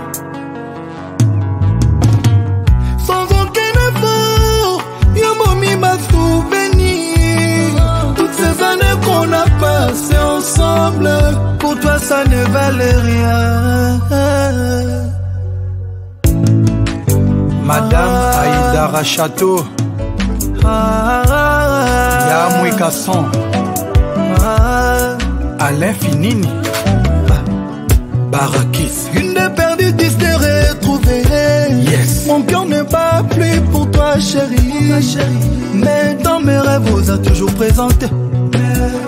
Sans aucun effort, Yamomi m'a souvenir. Toutes ces années qu'on a passées ensemble, pour toi ça ne valait rien. Madame Aïdara Château, Yamoué Kasson, Alain Finini, Barakis. Une des perdues, 10 de retrouver. Yes. Mon cœur ne bat plus pour toi, chérie. Mais dans mes rêves, vous êtes toujours présenté.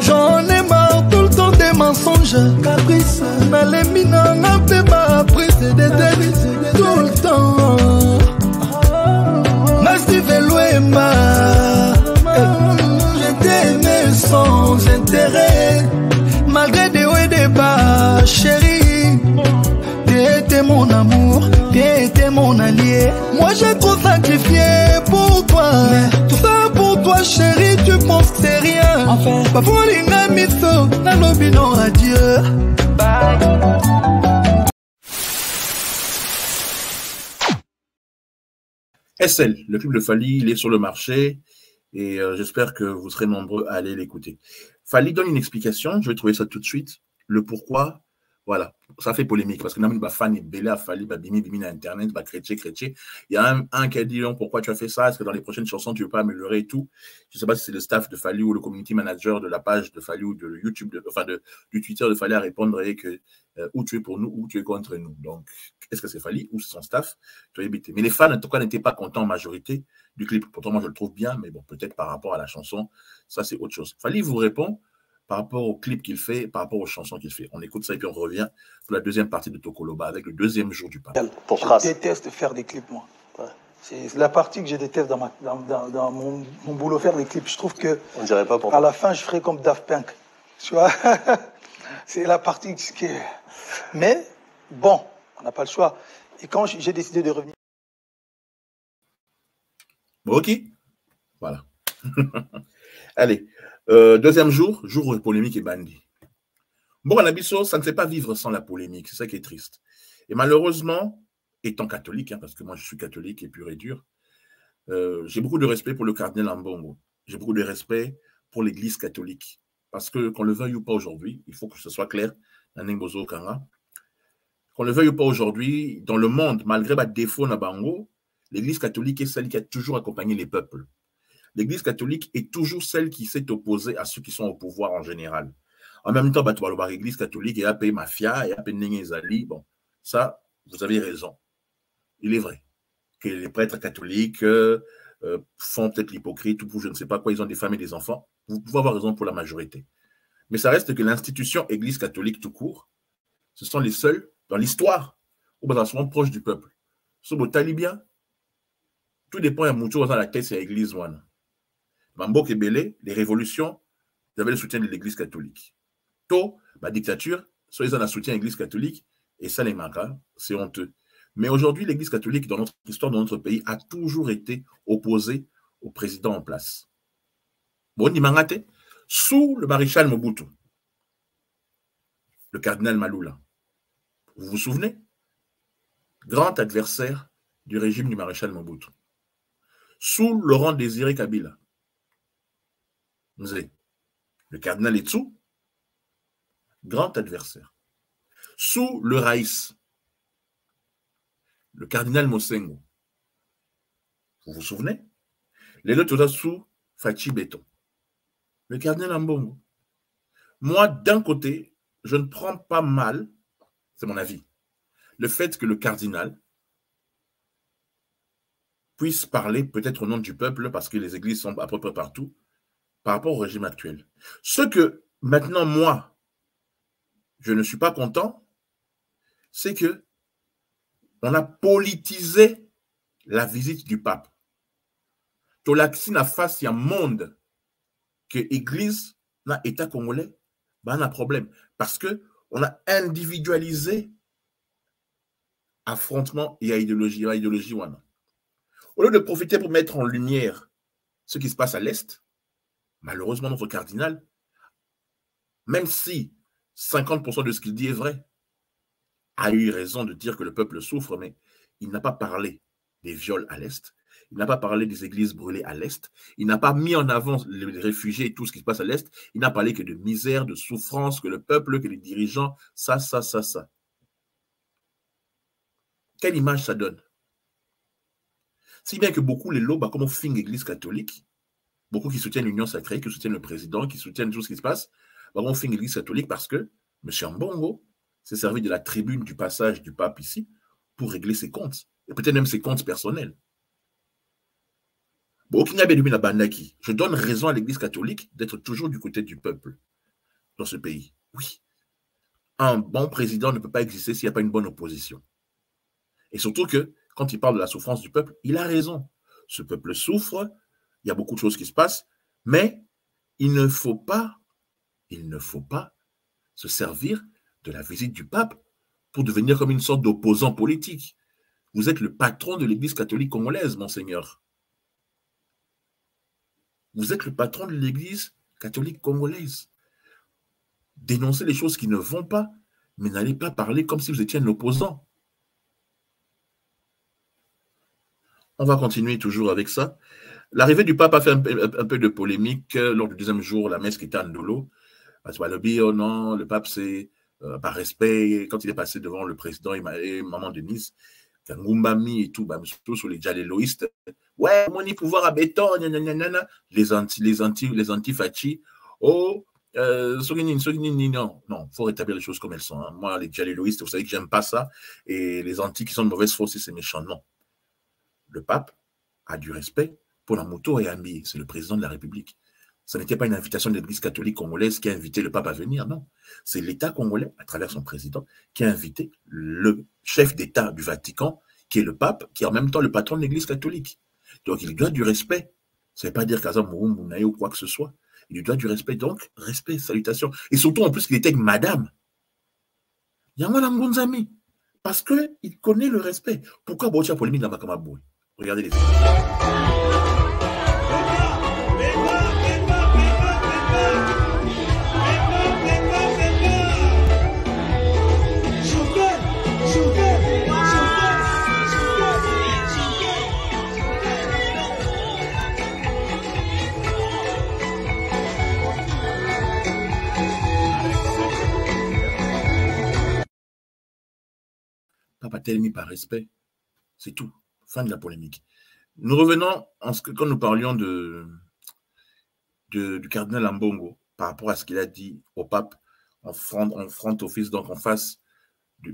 J'en ai marre tout le temps des mensonges. Caprice, mais les minants n'ont pas appris, c'est des délices tout le temps. Steve Luemba, je t'aimais sans intérêt, malgré des hauts et des bas, chérie. T'étais mon amour, t'étais mon allié. Moi j'ai trop sacrifié pour toi, tout ça pour toi, chérie. Tu penses que c'est rien. Enfin, pas pour l'inamiso, na lobino adieu. Bye. SL, le clip de Fally, il est sur le marché et j'espère que vous serez nombreux à aller l'écouter. Fally donne une explication, je vais trouver ça tout de suite, le pourquoi. Voilà, ça fait polémique parce que Namine fan est belé à Fally, bimi internet, chrétien. Il y a un qui a dit non, pourquoi tu as fait ça? Est-ce que dans les prochaines chansons tu veux pas améliorer et tout? Je ne sais pas si c'est le staff de Fally ou le community manager de la page de Fally ou de YouTube, du Twitter de Fally à répondre et que ou tu es pour nous ou tu es contre nous. Donc, est-ce que c'est Fally ou c'est son staff? Tu as évité. Mais les fans, en tout cas, n'étaient pas contents en majorité du clip. Pourtant, moi, je le trouve bien, mais bon, peut-être par rapport à la chanson, ça, c'est autre chose. Fally vous répond par rapport au clip qu'il fait, par rapport aux chansons qu'il fait. On écoute ça et puis on revient pour la deuxième partie de Tokoloba avec le deuxième jour du pape. Je déteste faire des clips, moi. Ouais. C'est la partie que je déteste dans mon boulot, faire des clips. Je trouve que on dirait pas pour à la fin, je ferai comme Daft Punk. Tu vois, c'est la partie qui est... Mais bon, on n'a pas le choix. Et quand j'ai décidé de revenir... Bon, ok. Voilà. Allez. Deuxième jour polémique et bandit. Bon, Anabiso, ça ne fait pas vivre sans la polémique, c'est ça qui est triste. Et malheureusement, étant catholique, parce que moi je suis catholique et pur et dur, j'ai beaucoup de respect pour le cardinal Ambongo. J'ai beaucoup de respect pour l'église catholique. Parce que qu'on le veuille ou pas aujourd'hui, il faut que ce soit clair, qu'on le veuille ou pas aujourd'hui, dans le monde, malgré les défauts na Bango, l'église catholique est celle qui a toujours accompagné les peuples. L'église catholique est toujours celle qui s'est opposée à ceux qui sont au pouvoir en général. En même temps, l'église catholique est appelée mafia et appelée Nénézali. Bon, ça, vous avez raison. il est vrai que les prêtres catholiques font peut-être l'hypocrite ou pour je ne sais pas quoi, ils ont des femmes et des enfants. Vous pouvez avoir raison pour la majorité. Mais ça reste que l'institution Église catholique tout court, ce sont les seuls dans l'histoire où ils sont souvent proches du peuple. Sur le talibien, tout dépend de Moucho dans la tête, c'est l'Église. Mambo Kebele, les révolutions, ils avaient le soutien de l'Église catholique. Tôt, la dictature, soit ils ont le soutien de l'Église catholique, et ça les manque, c'est honteux. Mais aujourd'hui, l'Église catholique, dans notre histoire, dans notre pays, a toujours été opposée au président en place. Bon, Nimangate, sous le maréchal Mobutu, le cardinal Maloula, vous vous souvenez? Grand adversaire du régime du maréchal Mobutu. Sous Laurent Désiré Kabila, le cardinal Etsou, grand adversaire. Sous le Raïs, le cardinal Mosengo, vous vous souvenez? Les deux sous Fachi Béton, le cardinal Ambongo. Moi, d'un côté, je ne prends pas mal, c'est mon avis, le fait que le cardinal puisse parler peut-être au nom du peuple, parce que les églises sont à peu près partout, par rapport au régime actuel. Ce que maintenant, moi, je ne suis pas content, c'est que on a politisé la visite du pape. Tolaxi n'a face à un monde que l'église n'a État congolais, ben on a un problème. Parce qu'on a individualisé affrontement et idéologie. Au lieu de profiter pour mettre en lumière ce qui se passe à l'Est, malheureusement, notre cardinal, même si 50% de ce qu'il dit est vrai, a eu raison de dire que le peuple souffre, mais il n'a pas parlé des viols à l'Est, il n'a pas parlé des églises brûlées à l'Est, il n'a pas mis en avant les réfugiés et tout ce qui se passe à l'Est, il n'a parlé que de misère, de souffrance, que le peuple, que les dirigeants, ça. Quelle image ça donne? Si bien que beaucoup, les lobes, comme on fait l'église catholique, beaucoup qui soutiennent l'Union sacrée, qui soutiennent le président, qui soutiennent tout ce qui se passe, on fait l'église catholique parce que M. Mbongo s'est servi de la tribune du passage du pape ici pour régler ses comptes, et peut-être même ses comptes personnels. Je donne raison à l'église catholique d'être toujours du côté du peuple dans ce pays. Oui. Un bon président ne peut pas exister s'il n'y a pas une bonne opposition. Et surtout que, quand il parle de la souffrance du peuple, il a raison. Ce peuple souffre, il y a beaucoup de choses qui se passent, mais il ne faut pas se servir de la visite du pape pour devenir comme une sorte d'opposant politique. Vous êtes le patron de l'église catholique congolaise, monseigneur. Vous êtes le patron de l'église catholique congolaise. Dénoncez les choses qui ne vont pas, mais n'allez pas parler comme si vous étiez un opposant. On va continuer toujours avec ça. L'arrivée du pape a fait un peu de polémique lors du deuxième jour, la messe qui était à Ndolo. Parce que oh non, le pape, c'est par respect, quand il est passé devant le président et maman Denise, Kangumbami et tout, surtout sur les djaléloïstes, ouais, mon pouvoir à béton, les anti-Fachi, oh, non, il faut rétablir les choses comme elles sont. Hein. Moi, les djaléloïstes, vous savez que j'aime pas ça, et les anti qui sont de mauvaise foi aussi, c'est méchant, non. Le pape a du respect pour la moto et Ambi, c'est le président de la République. Ce n'était pas une invitation de l'église catholique congolaise qui a invité le pape à venir, non. C'est l'État congolais, à travers son président, qui a invité le chef d'État du Vatican, qui est le pape, qui est en même temps le patron de l'église catholique. Donc, il doit du respect. Ça ne veut pas dire qu'Azam Mouroumbounaï ou quoi que ce soit. Il lui doit du respect. Donc, respect, salutations. Et surtout, en plus, qu'il était avec madame. Yamana Mbonzami. Parce qu'il connaît le respect. Pourquoi Bocha polémique dans Makamaboué? Regardez les Papa Telmi par respect, c'est tout. Fin de la polémique. Nous revenons quand nous parlions du cardinal Ambongo par rapport à ce qu'il a dit au pape en front office, donc en face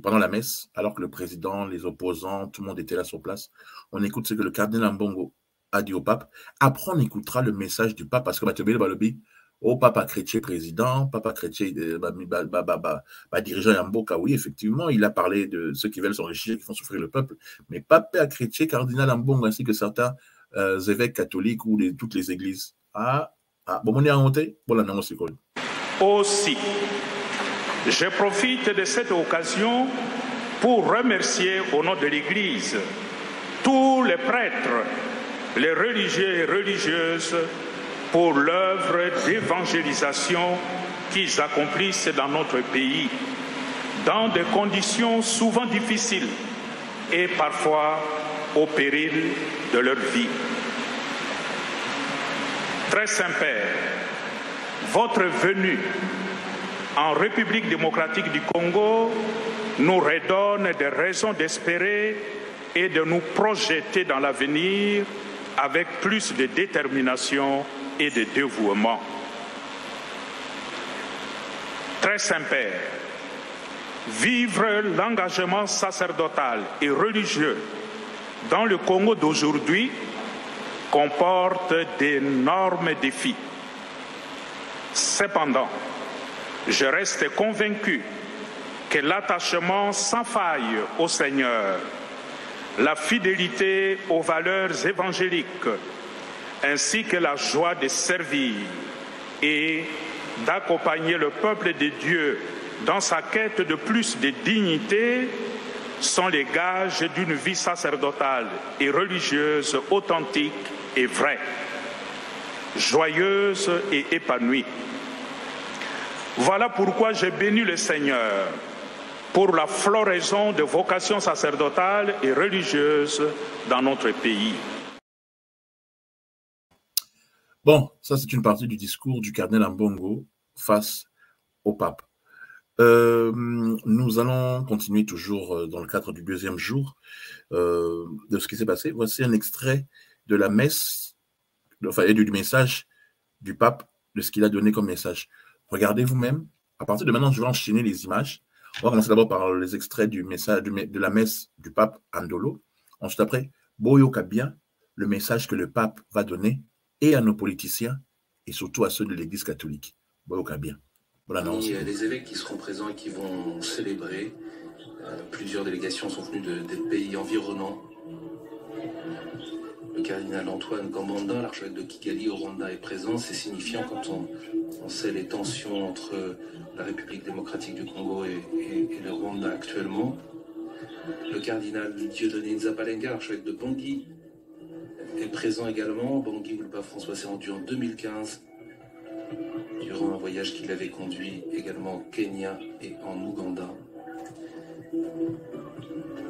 pendant la messe, alors que le président, les opposants, tout le monde était là sur place, on écoute ce que le cardinal Ambongo a dit au pape. Après, on écoutera le message du pape, parce que Mathieu Balobi, au papa chrétien président, papa chrétien dirigeant Yamboka, oui, effectivement, il a parlé de ceux qui veulent s'enrichir, qui font souffrir le peuple, mais papa chrétien, cardinal Ambongo, ainsi que certains évêques catholiques ou toutes les églises. Aussi, je profite de cette occasion pour remercier au nom de l'Église tous les prêtres, les religieux et religieuses pour l'œuvre d'évangélisation qu'ils accomplissent dans notre pays, dans des conditions souvent difficiles et parfois au péril de leur vie. Très Saint-Père, votre venue en République démocratique du Congo nous redonne des raisons d'espérer et de nous projeter dans l'avenir avec plus de détermination et de dévouement. Très Saint-Père, vivre l'engagement sacerdotal et religieux dans le Congo d'aujourd'hui comporte d'énormes défis. Cependant, je reste convaincu que l'attachement sans faille au Seigneur, la fidélité aux valeurs évangéliques, ainsi que la joie de servir et d'accompagner le peuple de Dieu dans sa quête de plus de dignité sont les gages d'une vie sacerdotale et religieuse authentique et vraie, joyeuse et épanouie. Voilà pourquoi je bénis le Seigneur pour la floraison de vocations sacerdotales et religieuses dans notre pays. Bon, ça c'est une partie du discours du cardinal Ambongo face au pape. Nous allons continuer toujours dans le cadre du deuxième jour de ce qui s'est passé. Voici un extrait de la messe, et du message du pape, de ce qu'il a donné comme message. Regardez vous-même. À partir de maintenant, je vais enchaîner les images. On va commencer d'abord par les extraits du message de la messe du pape Andolo. Ensuite, après, Boyoka bien le message que le pape va donner et à nos politiciens et surtout à ceux de l'Église catholique. Boyoka bien. Voilà, les évêques qui seront présents et qui vont célébrer. Plusieurs délégations sont venues des pays environnants. Le cardinal Antoine Kambanda, l'archevêque de Kigali au Rwanda, est présent. C'est signifiant quand on sait les tensions entre la République démocratique du Congo et le Rwanda actuellement. Le cardinal Dieudonné Nzabalenga, l'archevêque de Bangui, est présent également. Bangui, où le pape François s'est rendu en 2015, durant un voyage qu'il avait conduit également au Kenya et en Ouganda.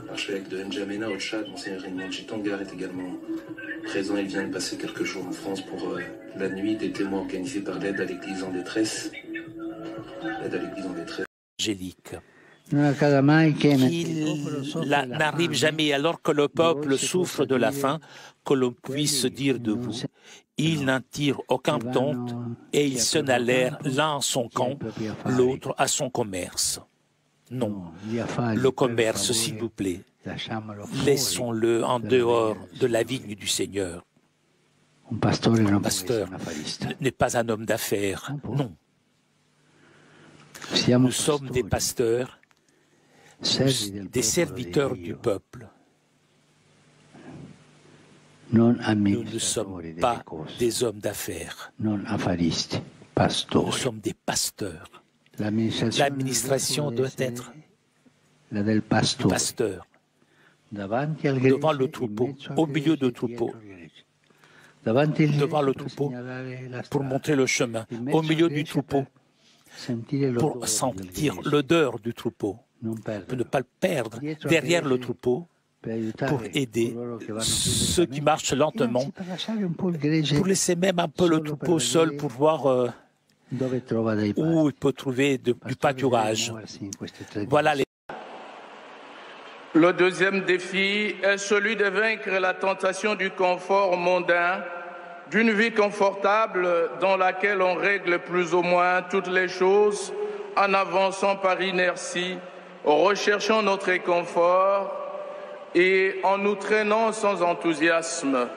L'archevêque de N'Djamena au Tchad, Monseigneur Raymond Chitangar, est également présent. Il vient de passer quelques jours en France pour la nuit des témoins organisée par l'aide à l'Église en détresse. L'aide à l'Église en détresse. Angélique. Qu'il n'arrive jamais, alors que le peuple souffre de la faim, que l'on puisse dire de vous. Ils n'en tirent aucun compte et ils se n'allèrent l'un à son camp, l'autre à son commerce. Non, le commerce, s'il vous plaît, laissons-le en dehors de la vigne du Seigneur. Un pasteur n'est pas un homme d'affaires, non. Nous sommes des pasteurs, des serviteurs du peuple. Nous ne sommes pas des hommes d'affaires. Nous sommes des pasteurs. L'administration doit être pasteur, devant le troupeau, au milieu du troupeau, devant le troupeau, pour montrer le chemin, au milieu du troupeau, pour sentir l'odeur du troupeau, pour ne pas le perdre, derrière le troupeau, pour aider ceux qui marchent lentement, pour laisser même un peu le troupeau seul pour voir où il peut trouver du pâturage. Voilà les... Le deuxième défi est celui de vaincre la tentation du confort mondain, d'une vie confortable dans laquelle on règle plus ou moins toutes les choses en avançant par inertie recherchant notre réconfort et en nous traînant sans enthousiasme.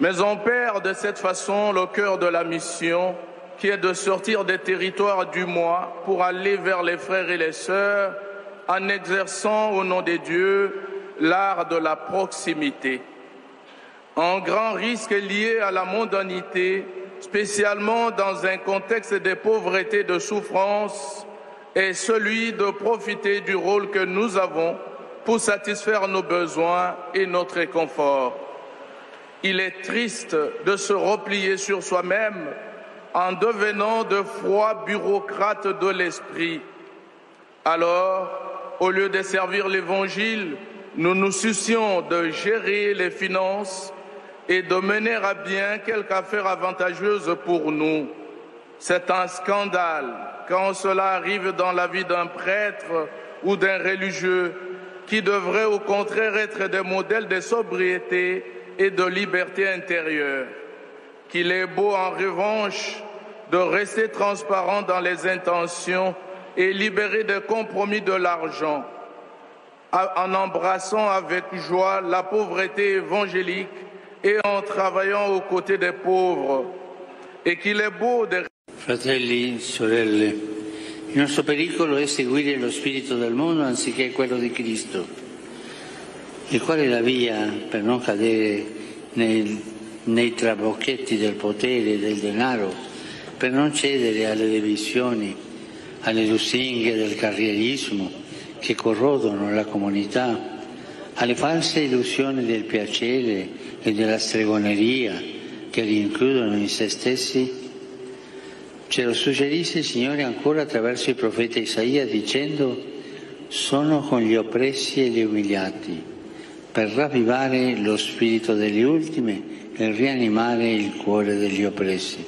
Mais on perd de cette façon le cœur de la mission, qui est de sortir des territoires du moi pour aller vers les frères et les sœurs en exerçant au nom des dieux l'art de la proximité. Un grand risque lié à la mondanité, spécialement dans un contexte de pauvreté et de souffrance, est celui de profiter du rôle que nous avons pour satisfaire nos besoins et notre réconfort. Il est triste de se replier sur soi-même en devenant de froids bureaucrates de l'esprit. Alors, au lieu de servir l'Évangile, nous nous soucions de gérer les finances et de mener à bien quelque affaire avantageuse pour nous. C'est un scandale quand cela arrive dans la vie d'un prêtre ou d'un religieux qui devrait au contraire être des modèles de sobriété et de liberté intérieure. Qu'il est beau en revanche de rester transparent dans les intentions et libéré des compromis de l'argent, en embrassant avec joie la pauvreté évangélique et en travaillant aux côtés des pauvres. E qu'il è beau de... Fratelli, sorelle, il nostro pericolo è seguire lo spirito del mondo anziché quello di Cristo, il quale è la via per non cadere nei trabocchetti del potere e del denaro, per non cedere alle divisioni, alle lusinghe del carrierismo che corrodono la comunità, alle false illusioni del piacere e della stregoneria che li includono in se stessi. Ce lo suggerisce il Signore ancora attraverso il profeta Isaia dicendo: sono con gli oppressi e gli umiliati, per ravvivare lo spirito delle ultime e rianimare il cuore degli oppressi.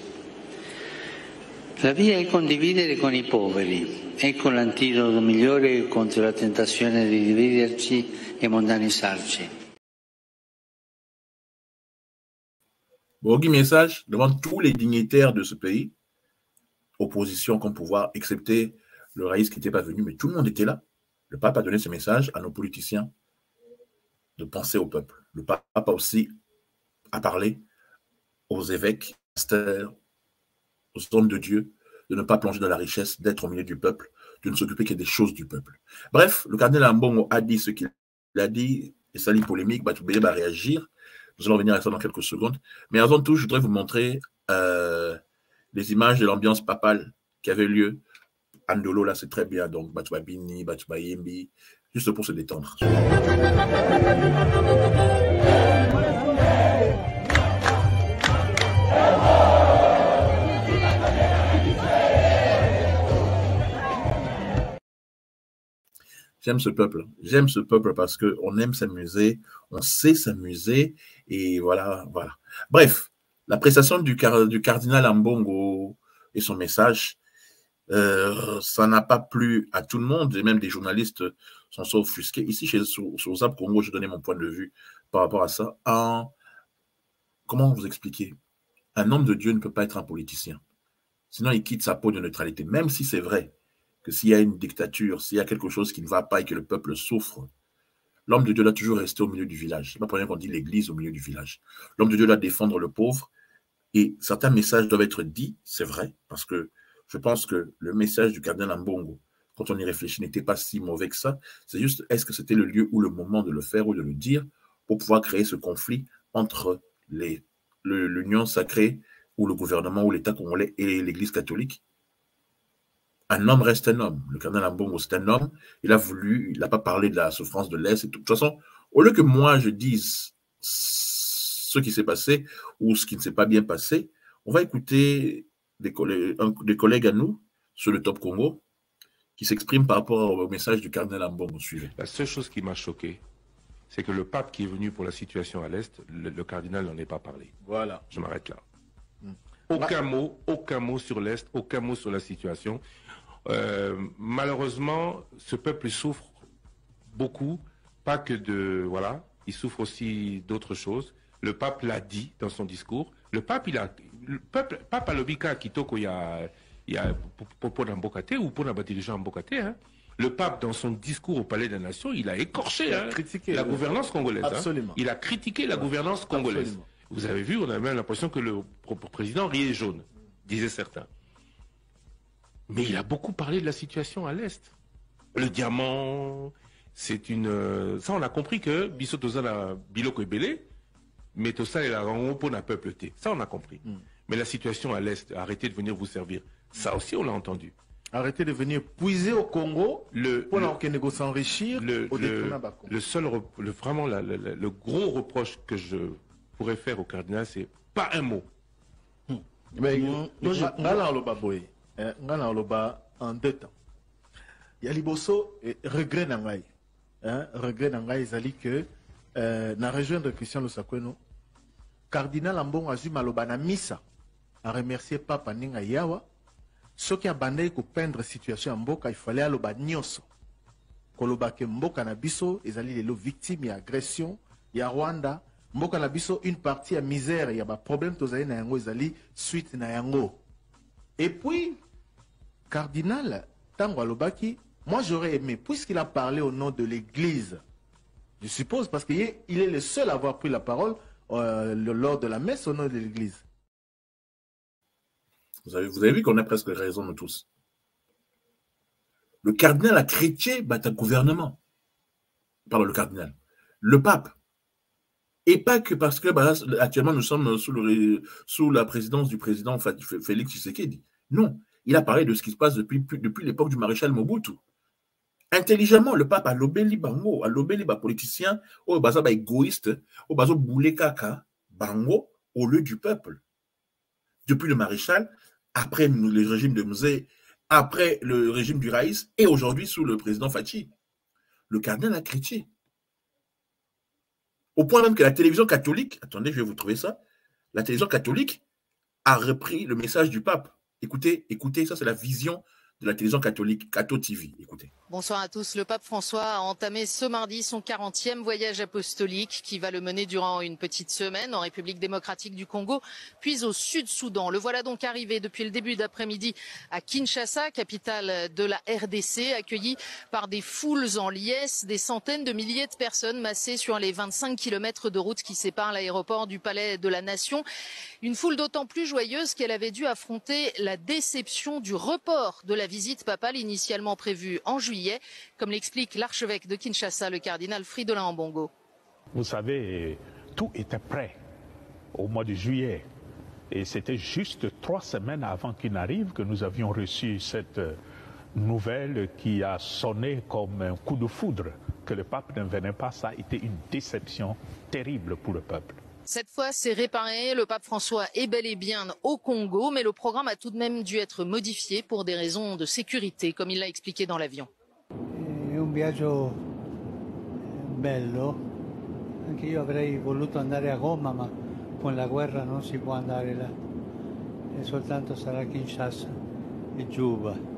La via è condividere con i poveri, ecco l'antidoto migliore contro la tentazione di dividerci e mondanizzarci. Borghi message devant tous les dignitaires de ce pays, opposition comme pouvoir, excepté le Raïs qui n'était pas venu, mais tout le monde était là. Le pape a donné ce message à nos politiciens de penser au peuple. Le pape aussi a parlé aux évêques, pasteurs, aux hommes de Dieu, de ne pas plonger dans la richesse, d'être au milieu du peuple, de ne s'occuper que des choses du peuple. Bref, le cardinal Ambongo a dit ce qu'il a dit, et ça lit polémique, Batoubé va réagir. Nous allons venir à ça dans quelques secondes. Mais avant tout, je voudrais vous montrer les images de l'ambiance papale qui avait lieu. Andolo, là, c'est très bien. Donc, Batouba Bini, Batouba Yembi, juste pour se détendre. J'aime ce peuple parce qu'on aime s'amuser, on sait s'amuser, et voilà, voilà. Bref, la prestation du cardinal Ambongo et son message, ça n'a pas plu à tout le monde, et même des journalistes sont offusqués. Ici, sur Zap Congo, je donnais mon point de vue par rapport à ça. Comment vous expliquer? Un homme de Dieu ne peut pas être un politicien. Sinon, il quitte sa peau de neutralité, même si c'est vrai que s'il y a une dictature, s'il y a quelque chose qui ne va pas et que le peuple souffre, l'homme de Dieu doit toujours rester au milieu du village. Ce n'est pas pour rien qu'on dit l'église au milieu du village. L'homme de Dieu doit défendre le pauvre et certains messages doivent être dits, c'est vrai, parce que je pense que le message du cardinal Ambongo, quand on y réfléchit, n'était pas si mauvais que ça. C'est juste, est-ce que c'était le lieu ou le moment de le faire ou de le dire pour pouvoir créer ce conflit entre l'union sacrée ou le gouvernement ou l'État congolais et l'Église catholique? Un homme reste un homme. Le cardinal Ambongo, c'est un homme. Il n'a pas parlé de la souffrance de l'Est. De toute façon, au lieu que moi je dise ce qui s'est passé ou ce qui ne s'est pas bien passé, on va écouter des collègues à nous sur le Top Congo qui s'expriment par rapport au message du cardinal Ambongo. Suivez. La seule chose qui m'a choqué, c'est que le pape qui est venu pour la situation à l'Est, le cardinal n'en ait pas parlé. Voilà. Je m'arrête là. Aucun mot sur l'Est, aucun mot sur la situation. Malheureusement, ce peuple souffre beaucoup, pas que de... Voilà, il souffre aussi d'autres choses. Le pape l'a dit dans son discours. Le pape a l'obika Kitoko, il y a pour Mbokate ou pour les dirigeants Mbokate, hein. Le pape, dans son discours au Palais des Nations, il a écorché la gouvernance congolaise. Absolument. Il a critiqué la gouvernance congolaise. Absolument. Vous avez vu, on a même l'impression que le président riait jaune, disaient certains. Mais il a beaucoup parlé de la situation à l'Est. Le diamant, c'est une... Ça, on a compris que Bissotoza la Biloko Ebele, mais Tosa et la Rangopo n'a peuple T. Ça, on a compris. Mais la situation à l'Est, arrêtez de venir vous servir. Ça aussi, on l'a entendu. Arrêtez de venir puiser au Congo pour que s'enrichir le seul, vraiment, le gros reproche que je pourrais faire au cardinal, c'est pas un mot. Mais en 2 temps. Il y a liboso regret nangai. Regret nangai zali que na rejoindre Christian Lusakweno, cardinal Ambongo azui maloba na misa a remercier papa ninga yawa. Ce qui a bandé pour peindre situation en mboka, il fallait aloba nyoso. Koloba ke mboka na biso ezali lelo victime ya agression ya Rwanda. Mboka na biso une partie à misère, il y a ba problème tozali na yango ezali suite na yango. Et puis cardinal Tango Alobaki, moi j'aurais aimé, puisqu'il a parlé au nom de l'Église, je suppose, parce qu'il est le seul à avoir pris la parole lors de la messe au nom de l'Église. Vous avez vu qu'on a presque raison de tous. Le cardinal a critiqué un gouvernement. Pardon, le cardinal. Le pape. Et pas que parce que actuellement nous sommes sous la présidence du président Félix Tshisekedi. Non, il a parlé de ce qui se passe depuis l'époque du maréchal Mobutu. Intelligemment, le pape a lobeli bango, a lobeli politicien, au baza égoïste, au baza boulé kaka, bango, au lieu du peuple. Depuis le maréchal, après le régime de Mzee, après le régime du Raïs, et aujourd'hui sous le président Fachi. Le cardinal a critiqué. Au point même que la télévision catholique, attendez, je vais vous trouver ça, la télévision catholique a repris le message du pape. Écoutez, ça c'est la vision de la télévision catholique, Catho TV. Écoutez. Bonsoir à tous. Le pape François a entamé ce mardi son 40e voyage apostolique qui va le mener durant une petite semaine en République démocratique du Congo, puis au Sud-Soudan. Le voilà donc arrivé depuis le début d'après-midi à Kinshasa, capitale de la RDC, accueilli par des foules en liesse, des centaines de milliers de personnes massées sur les 25 km de route qui séparent l'aéroport du Palais de la Nation. Une foule d'autant plus joyeuse qu'elle avait dû affronter la déception du report de la visite papale initialement prévue en juillet, comme l'explique l'archevêque de Kinshasa, le cardinal Fridolin Ambongo. Vous savez, tout était prêt au mois de juillet. Et c'était juste 3 semaines avant qu'il n'arrive que nous avions reçu cette nouvelle qui a sonné comme un coup de foudre. Que le pape ne venait pas, ça a été une déception terrible pour le peuple. Cette fois, c'est réparé. Le pape François est bel et bien au Congo, mais le programme a tout de même dû être modifié pour des raisons de sécurité, comme il l'a expliqué dans l'avion. È un viaggio bello. Anche io avrei voluto andare a Roma, ma con la guerra non si può andare là. E soltanto sarà Kinshasa e Juba.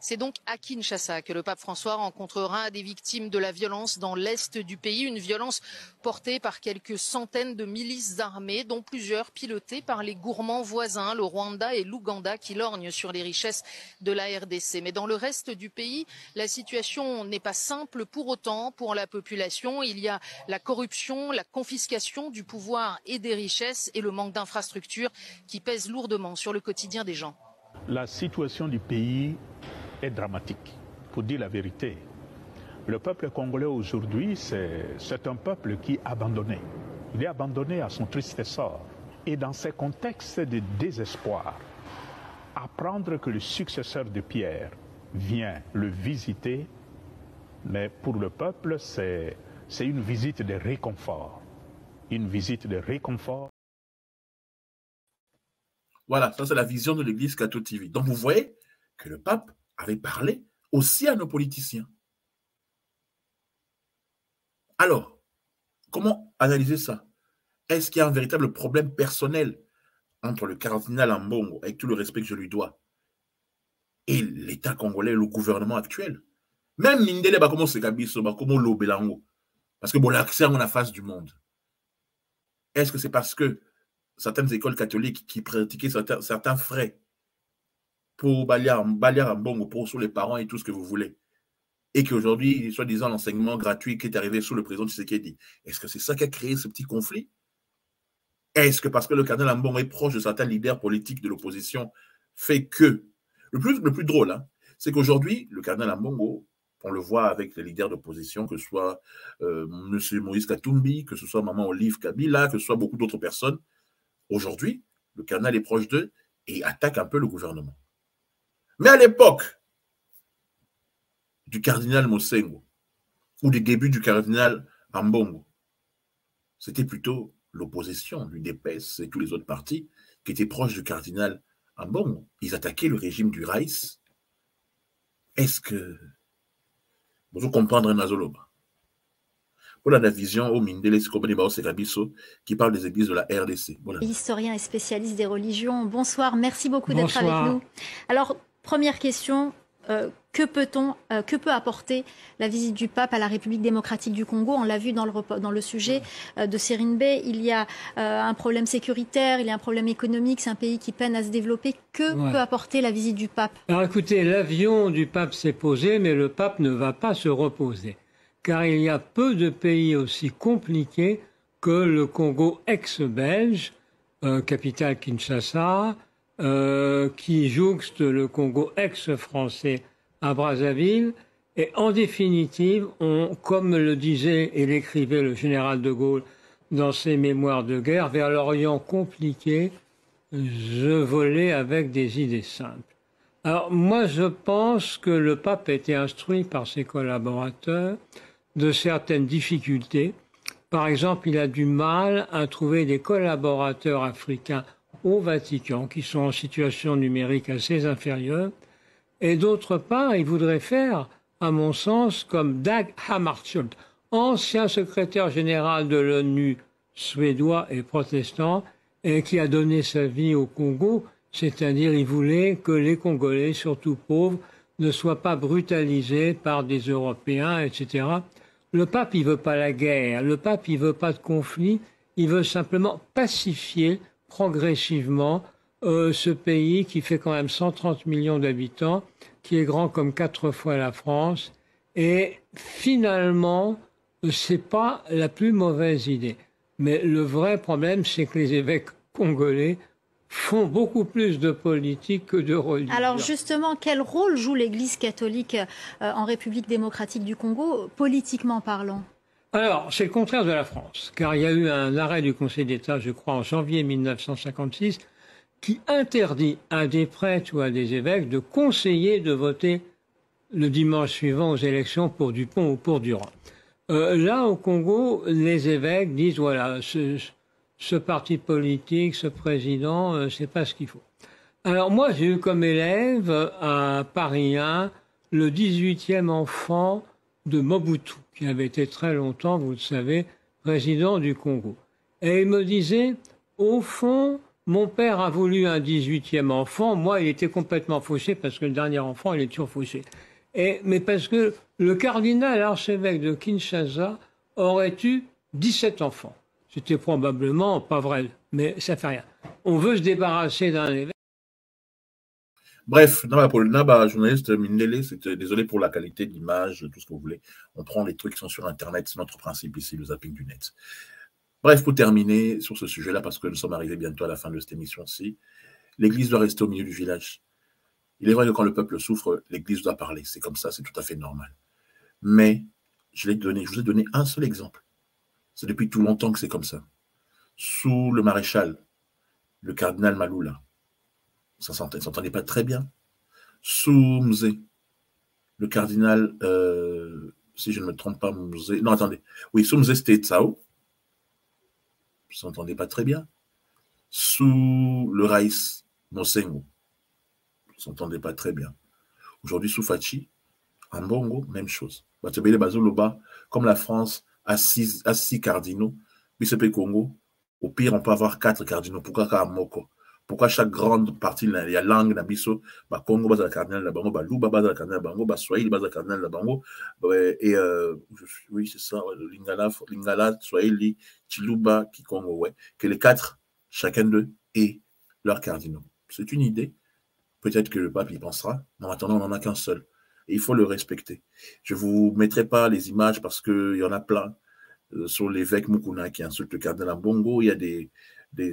C'est donc à Kinshasa que le pape François rencontrera des victimes de la violence dans l'est du pays, une violence portée par quelques centaines de milices armées, dont plusieurs pilotées par les gourmands voisins, le Rwanda et l'Ouganda, qui lorgnent sur les richesses de la RDC. Mais dans le reste du pays, la situation n'est pas simple pour autant pour la population. Il y a la corruption, la confiscation du pouvoir et des richesses et le manque d'infrastructures qui pèsent lourdement sur le quotidien des gens. La situation du pays est dramatique, pour dire la vérité. Le peuple congolais aujourd'hui, c'est un peuple qui est abandonné. Il est abandonné à son triste sort. Et dans ces contextes de désespoir, apprendre que le successeur de Pierre vient le visiter, mais pour le peuple, c'est une visite de réconfort. Une visite de réconfort. Voilà, ça c'est la vision de l'église Catho TV. Donc vous voyez que le pape avait parlé aussi à nos politiciens. Alors, comment analyser ça? Est-ce qu'il y a un véritable problème personnel entre le cardinal Ambongo, avec tout le respect que je lui dois, et l'État congolais, le gouvernement actuel? Même Mindele Bakomo Sekabiso, Bakomo Lobelango, parce que bon, l'accès en la face du monde. Est-ce que c'est parce que certaines écoles catholiques qui pratiquaient certains frais pour balayer en bongo, pour sur les parents et tout ce que vous voulez, et qu'aujourd'hui, soi-disant, l'enseignement gratuit qui est arrivé sous le président Tshisekedi. Est-ce que c'est ça qui a créé ce petit conflit? Est-ce que parce que le cardinal Ambongo est proche de certains leaders politiques de l'opposition fait que... Le plus drôle, hein, c'est qu'aujourd'hui, le cardinal Ambongo, on le voit avec les leaders d'opposition, que ce soit M. Moïse Katumbi, que ce soit Maman Olive Kabila, que ce soit beaucoup d'autres personnes. Aujourd'hui, le cardinal est proche d'eux et attaque un peu le gouvernement. Mais à l'époque du cardinal Mosengo, ou des débuts du cardinal Ambongo, c'était plutôt l'opposition, l'UDPS et tous les autres partis qui étaient proches du cardinal Ambongo. Ils attaquaient le régime du Raïs. Est-ce que vous comprenez Nazoloba? Voilà la vision au Mindele Sekabiso qui parle des églises de la RDC. Voilà. Historien et spécialiste des religions. Bonsoir, merci beaucoup d'être avec nous. Alors, première question, que peut apporter la visite du pape à la République démocratique du Congo? On l'a vu dans le sujet de Serine Bey, il y a un problème sécuritaire, il y a un problème économique, c'est un pays qui peine à se développer. Que peut apporter la visite du pape? Alors écoutez, l'avion du pape s'est posé, mais le pape ne va pas se reposer. Car il y a peu de pays aussi compliqués que le Congo ex-belge, capitale Kinshasa, qui jouxte le Congo ex-français à Brazzaville. Et en définitive, comme le disait et l'écrivait le général de Gaulle dans ses mémoires de guerre, vers l'Orient compliqué, je volais avec des idées simples. Alors moi, je pense que le pape a été instruit par ses collaborateurs de certaines difficultés. Par exemple, il a du mal à trouver des collaborateurs africains au Vatican qui sont en situation numérique assez inférieure. Et d'autre part, il voudrait faire, à mon sens, comme Dag Hammarskjöld, ancien secrétaire général de l'ONU suédois et protestant, et qui a donné sa vie au Congo, c'est-à-dire il voulait que les Congolais, surtout pauvres, ne soient pas brutalisés par des Européens, etc. Le pape, il veut pas la guerre, le pape, il veut pas de conflit, il veut simplement pacifier progressivement ce pays qui fait quand même 130 millions d'habitants, qui est grand comme 4 fois la France, et finalement, c'est pas la plus mauvaise idée. Mais le vrai problème, c'est que les évêques congolais font beaucoup plus de politique que de religion. Alors justement, quel rôle joue l'Église catholique en République démocratique du Congo, politiquement parlant? Alors, c'est le contraire de la France, car il y a eu un arrêt du Conseil d'État, je crois, en janvier 1956, qui interdit à des prêtres ou à des évêques de conseiller de voter le dimanche suivant aux élections pour Dupont ou pour Durand. Là, au Congo, les évêques disent, voilà, ce parti politique, ce président, c'est pas ce qu'il faut. Alors moi, j'ai eu comme élève à Paris 1 le 18e enfant de Mobutu, qui avait été très longtemps, vous le savez, président du Congo. Et il me disait, au fond, mon père a voulu un 18e enfant, moi, il était complètement fauché, parce que le dernier enfant, il est toujours fauché. Mais parce que le cardinal archevêque de Kinshasa aurait eu 17 enfants. C'était probablement pas vrai, mais ça fait rien. On veut se débarrasser d'un évêque. Bref, Naba, journaliste Mindele, désolé pour la qualité de l'image, tout ce que vous voulez. On prend les trucs qui sont sur Internet, c'est notre principe ici, le zapping du net. Bref, pour terminer sur ce sujet-là, parce que nous sommes arrivés bientôt à la fin de cette émission-ci, l'Église doit rester au milieu du village. Il est vrai que quand le peuple souffre, l'Église doit parler. C'est comme ça, c'est tout à fait normal. Mais je vous ai donné un seul exemple. C'est depuis tout longtemps que c'est comme ça. Sous le maréchal, le cardinal Maloula, ça ne s'entendait pas très bien. Sous Mzé, le cardinal, si je ne me trompe pas, Mzé, non attendez, oui, sous Mzé Stetsao, ça ne s'entendait pas très bien. Sous le Raïs Mosengo, ça ne s'entendait pas très bien. Aujourd'hui, sous Fachi, en Bongo, même chose. Comme la France a 6 cardinaux, puis c'est le Congo, au pire, on peut avoir 4 cardinaux. Pourquoi Kamoko? Pourquoi chaque grande partie, il y a langue, Nabiso, Congo, Baza cardinal, la Bango, Luba, Baza cardinal, la Bango, Swahili, Baza cardinal, la Bango, et oui, c'est ça, Lingala, Swahili, Chiluba, Kikongo, ouais, que les 4, chacun d'eux, aient leurs cardinaux. C'est une idée. Peut-être que le pape y pensera, mais en attendant, on n'en a qu'un seul. Et il faut le respecter. Je ne vous mettrai pas les images parce qu'il y en a plein sur l'évêque Mukuna qui insulte le cardinal Ambongo. Il y a des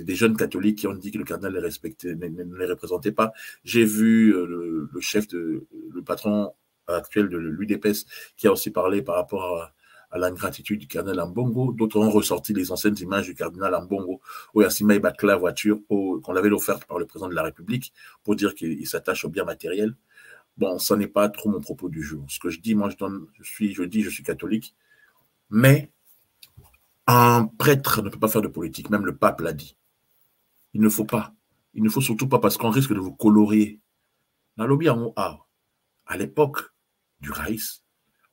jeunes catholiques qui ont dit que le cardinal ne les représentait pas. J'ai vu le patron actuel de l'UDPS qui a aussi parlé par rapport à l'ingratitude du cardinal Ambongo. D'autres ont ressorti les anciennes images du cardinal Ambongo où Yassima il battait la voiture qu'on avait offerte par le président de la République pour dire qu'il s'attache aux biens matériels. Bon, ça n'est pas trop mon propos du jour. Ce que je dis, moi, je suis catholique, mais un prêtre ne peut pas faire de politique. Même le pape l'a dit. Il ne faut pas. Il ne faut surtout pas parce qu'on risque de vous colorier. À l'époque du Raïs,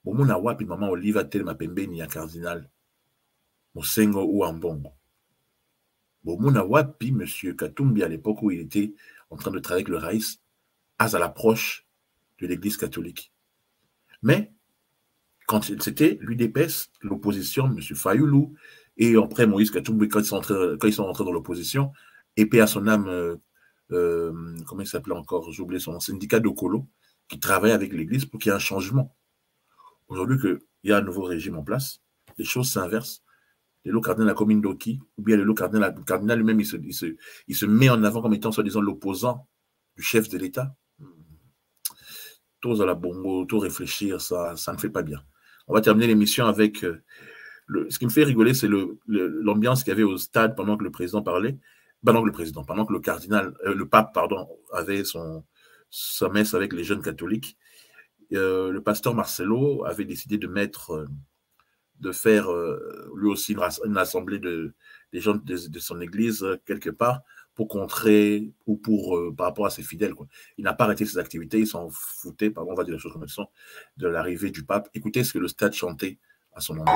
mon awapi maman Oliva Telma Pembeni un cardinal, Mosengo ou Ambongo. Mon awapi monsieur Katumbi à l'époque où il était en train de travailler avec le Raïs, à l'approche de l'Église catholique. Mais, quand c'était l'UDPS, l'opposition, M. Fayoulou, et après Moïse Katumbi, quand ils sont rentrés dans l'opposition, et paix à son âme, comment il s'appelait encore, j'ai oublié son nom, syndicat d'Okolo, qui travaille avec l'Église pour qu'il y ait un changement. Aujourd'hui, qu'il y a un nouveau régime en place, les choses s'inversent. Le lot cardinal a commis Ndoki, ou bien le cardinal lui-même, il se met en avant comme étant soi-disant l'opposant du chef de l'État. Tous à la bongo, tout réfléchir, ça ne fait pas bien. On va terminer l'émission avec... ce qui me fait rigoler, c'est l'ambiance qu'il y avait au stade pendant que le président parlait, pendant que le pape, pardon, avait sa messe avec les jeunes catholiques. Le pasteur Marcelo avait décidé de faire lui aussi une assemblée des gens de son église quelque part, pour contrer ou par rapport à ses fidèles, quoi. Il n'a pas arrêté ses activités, il s'en foutait, pardon, on va dire les choses comme elles sont, de l'arrivée du pape. Écoutez ce que le stade chantait à son endroit.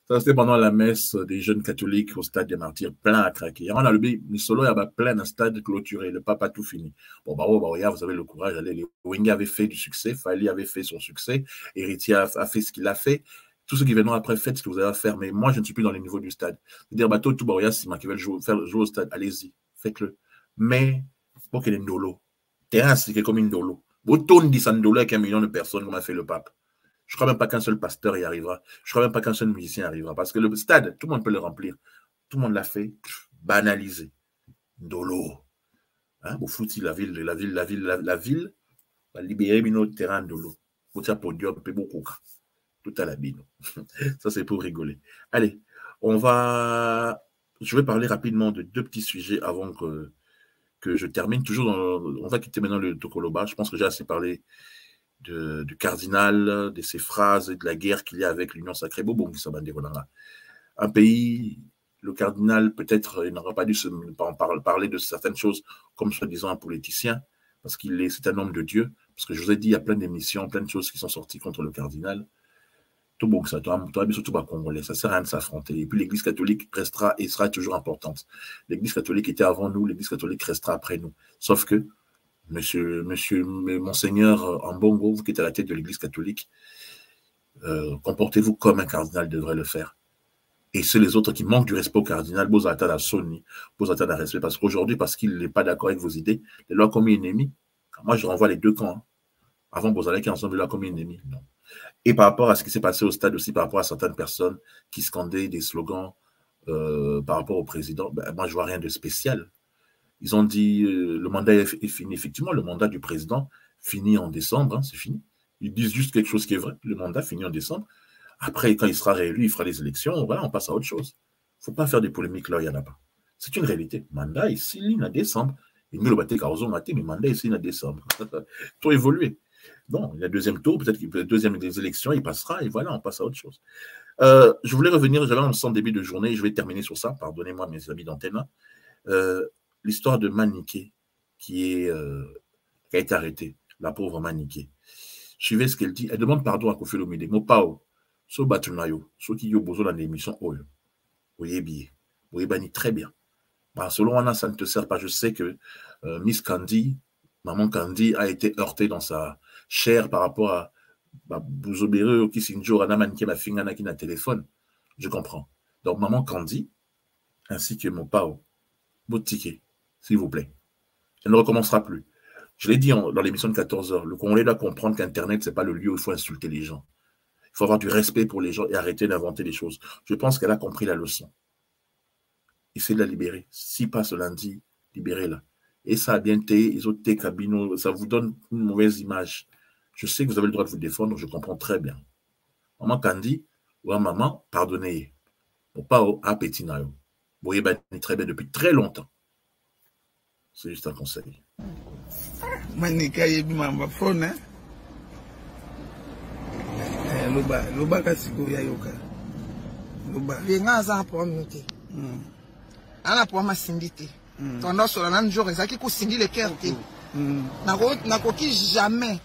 Ça, c'était pendant la messe des jeunes catholiques au stade des Martyrs, plein à craquer. On a le solo, il y avait plein d'un stade clôturé. Le pape a tout fini. Bon, vous avez le courage. Allez, Wenga avait fait du succès, Fali avait fait son succès, Héritier a fait ce qu'il a fait. Tous ceux qui viendront après, faites ce que vous avez à faire. Mais moi, je ne suis plus dans les niveaux du stade. C'est-à-dire, tout Sima qui veulent jouer au stade, allez-y, faites-le. Mais, pour qu'il y ait une dolo. Terrain, c'est comme une dolo. Autant dit ça, une dolo avec 1 million de personnes, comme a fait le pape. Je ne crois même pas qu'un seul pasteur y arrivera. Je ne crois même pas qu'un seul musicien y arrivera. Parce que le stade, tout le monde peut le remplir. Tout le monde l'a fait. Banalisé. Dolo. Hein, au foot, la ville va libérer notre terrain dolo. Pour faire podium, beaucoup. Tout à la bine. Ça, c'est pour rigoler. Allez, je vais parler rapidement de 2 petits sujets avant que je termine. On va quitter maintenant le Tokoloba. Je pense que j'ai assez parlé du cardinal, de ses phrases et de la guerre qu'il y a avec l'Union sacrée. Un pays, le cardinal, peut-être, il n'aura pas dû parler de certaines choses comme soi-disant un politicien, parce c'est un homme de Dieu. Parce que je vous ai dit, il y a plein d'émissions, plein de choses qui sont sorties contre le cardinal. Tout bon, ça congolais, ça sert à rien de s'affronter. Et puis l'église catholique restera et sera toujours importante. L'église catholique était avant nous, l'église catholique restera après nous. Sauf que Monseigneur Ambongo, vous qui êtes à la tête de l'Église catholique, comportez-vous comme un cardinal devrait le faire. Et c'est les autres qui manquent du respect au cardinal, Bozata la Soni, Bozata la respect, parce qu'aujourd'hui, parce qu'il n'est pas d'accord avec vos idées, les lois comme ennemis, moi je renvoie les 2 camps. Hein. Avant Bozala qui est ensemble, les lois comme ennemis, non. Et par rapport à ce qui s'est passé au stade aussi, par rapport à certaines personnes qui scandaient des slogans par rapport au président, moi je vois rien de spécial. Ils ont dit le mandat est fini. Effectivement, le mandat du président finit en décembre, hein, c'est fini. Ils disent juste quelque chose qui est vrai. Le mandat finit en décembre. Après, quand il sera réélu, il fera les élections. Voilà, on passe à autre chose. Il ne faut pas faire des polémiques là où il n'y en a pas. C'est une réalité. Le mandat est signé en décembre. Et nous, le bâté Carozo Maté, mais le mandat est signé en décembre. Tout évolué. Bon, il y a 2e tour, peut-être qu'il y a 2e des élections, il passera, et voilà, on passe à autre chose. Je voulais revenir, j'avais un sens début de journée, et je vais terminer sur ça, pardonnez-moi mes amis d'antenne. L'histoire de Maniké qui a été arrêtée, la pauvre Maniké. Suivez ce qu'elle dit. Elle demande pardon à Kofi Olomide. Mopao, so batunayo, so qui yo bozo dans l'émission Oyo. voyez bien, voyez bani très bien. Bah, selon Anna, ça ne te sert pas. Je sais que Miss Candy, maman Candy, a été heurtée dans sa chair par rapport à Bouzobere, Kisinjo, Ranaman, qui m'a fingana qui n'a téléphone. Je comprends. Donc, maman Candy, ainsi que mon pao, votre ticket, s'il vous plaît. Elle ne recommencera plus. Je l'ai dit dans l'émission de 14h, le Congolais doit comprendre qu'Internet, ce n'est pas le lieu où il faut insulter les gens. Il faut avoir du respect pour les gens et arrêter d'inventer des choses. Je pense qu'elle a compris la leçon. Essayez de la libérer. Si passe lundi, libérez-la. Et ça a bien été, ils ont été cabinaux, ça vous donne une mauvaise image. Je sais que vous avez le droit de vous défendre, je comprends très bien. Maman Candy, ou maman, pardonnez. Pas au appétit. Vous voyez, très bien depuis très longtemps. C'est juste un conseil. Manika yebi mamba phone loba kasiko ya yoka loba venga za pour minuter ana pour masindité tendance sur la jour ezaki ko sindi le cœur té nakoki jamais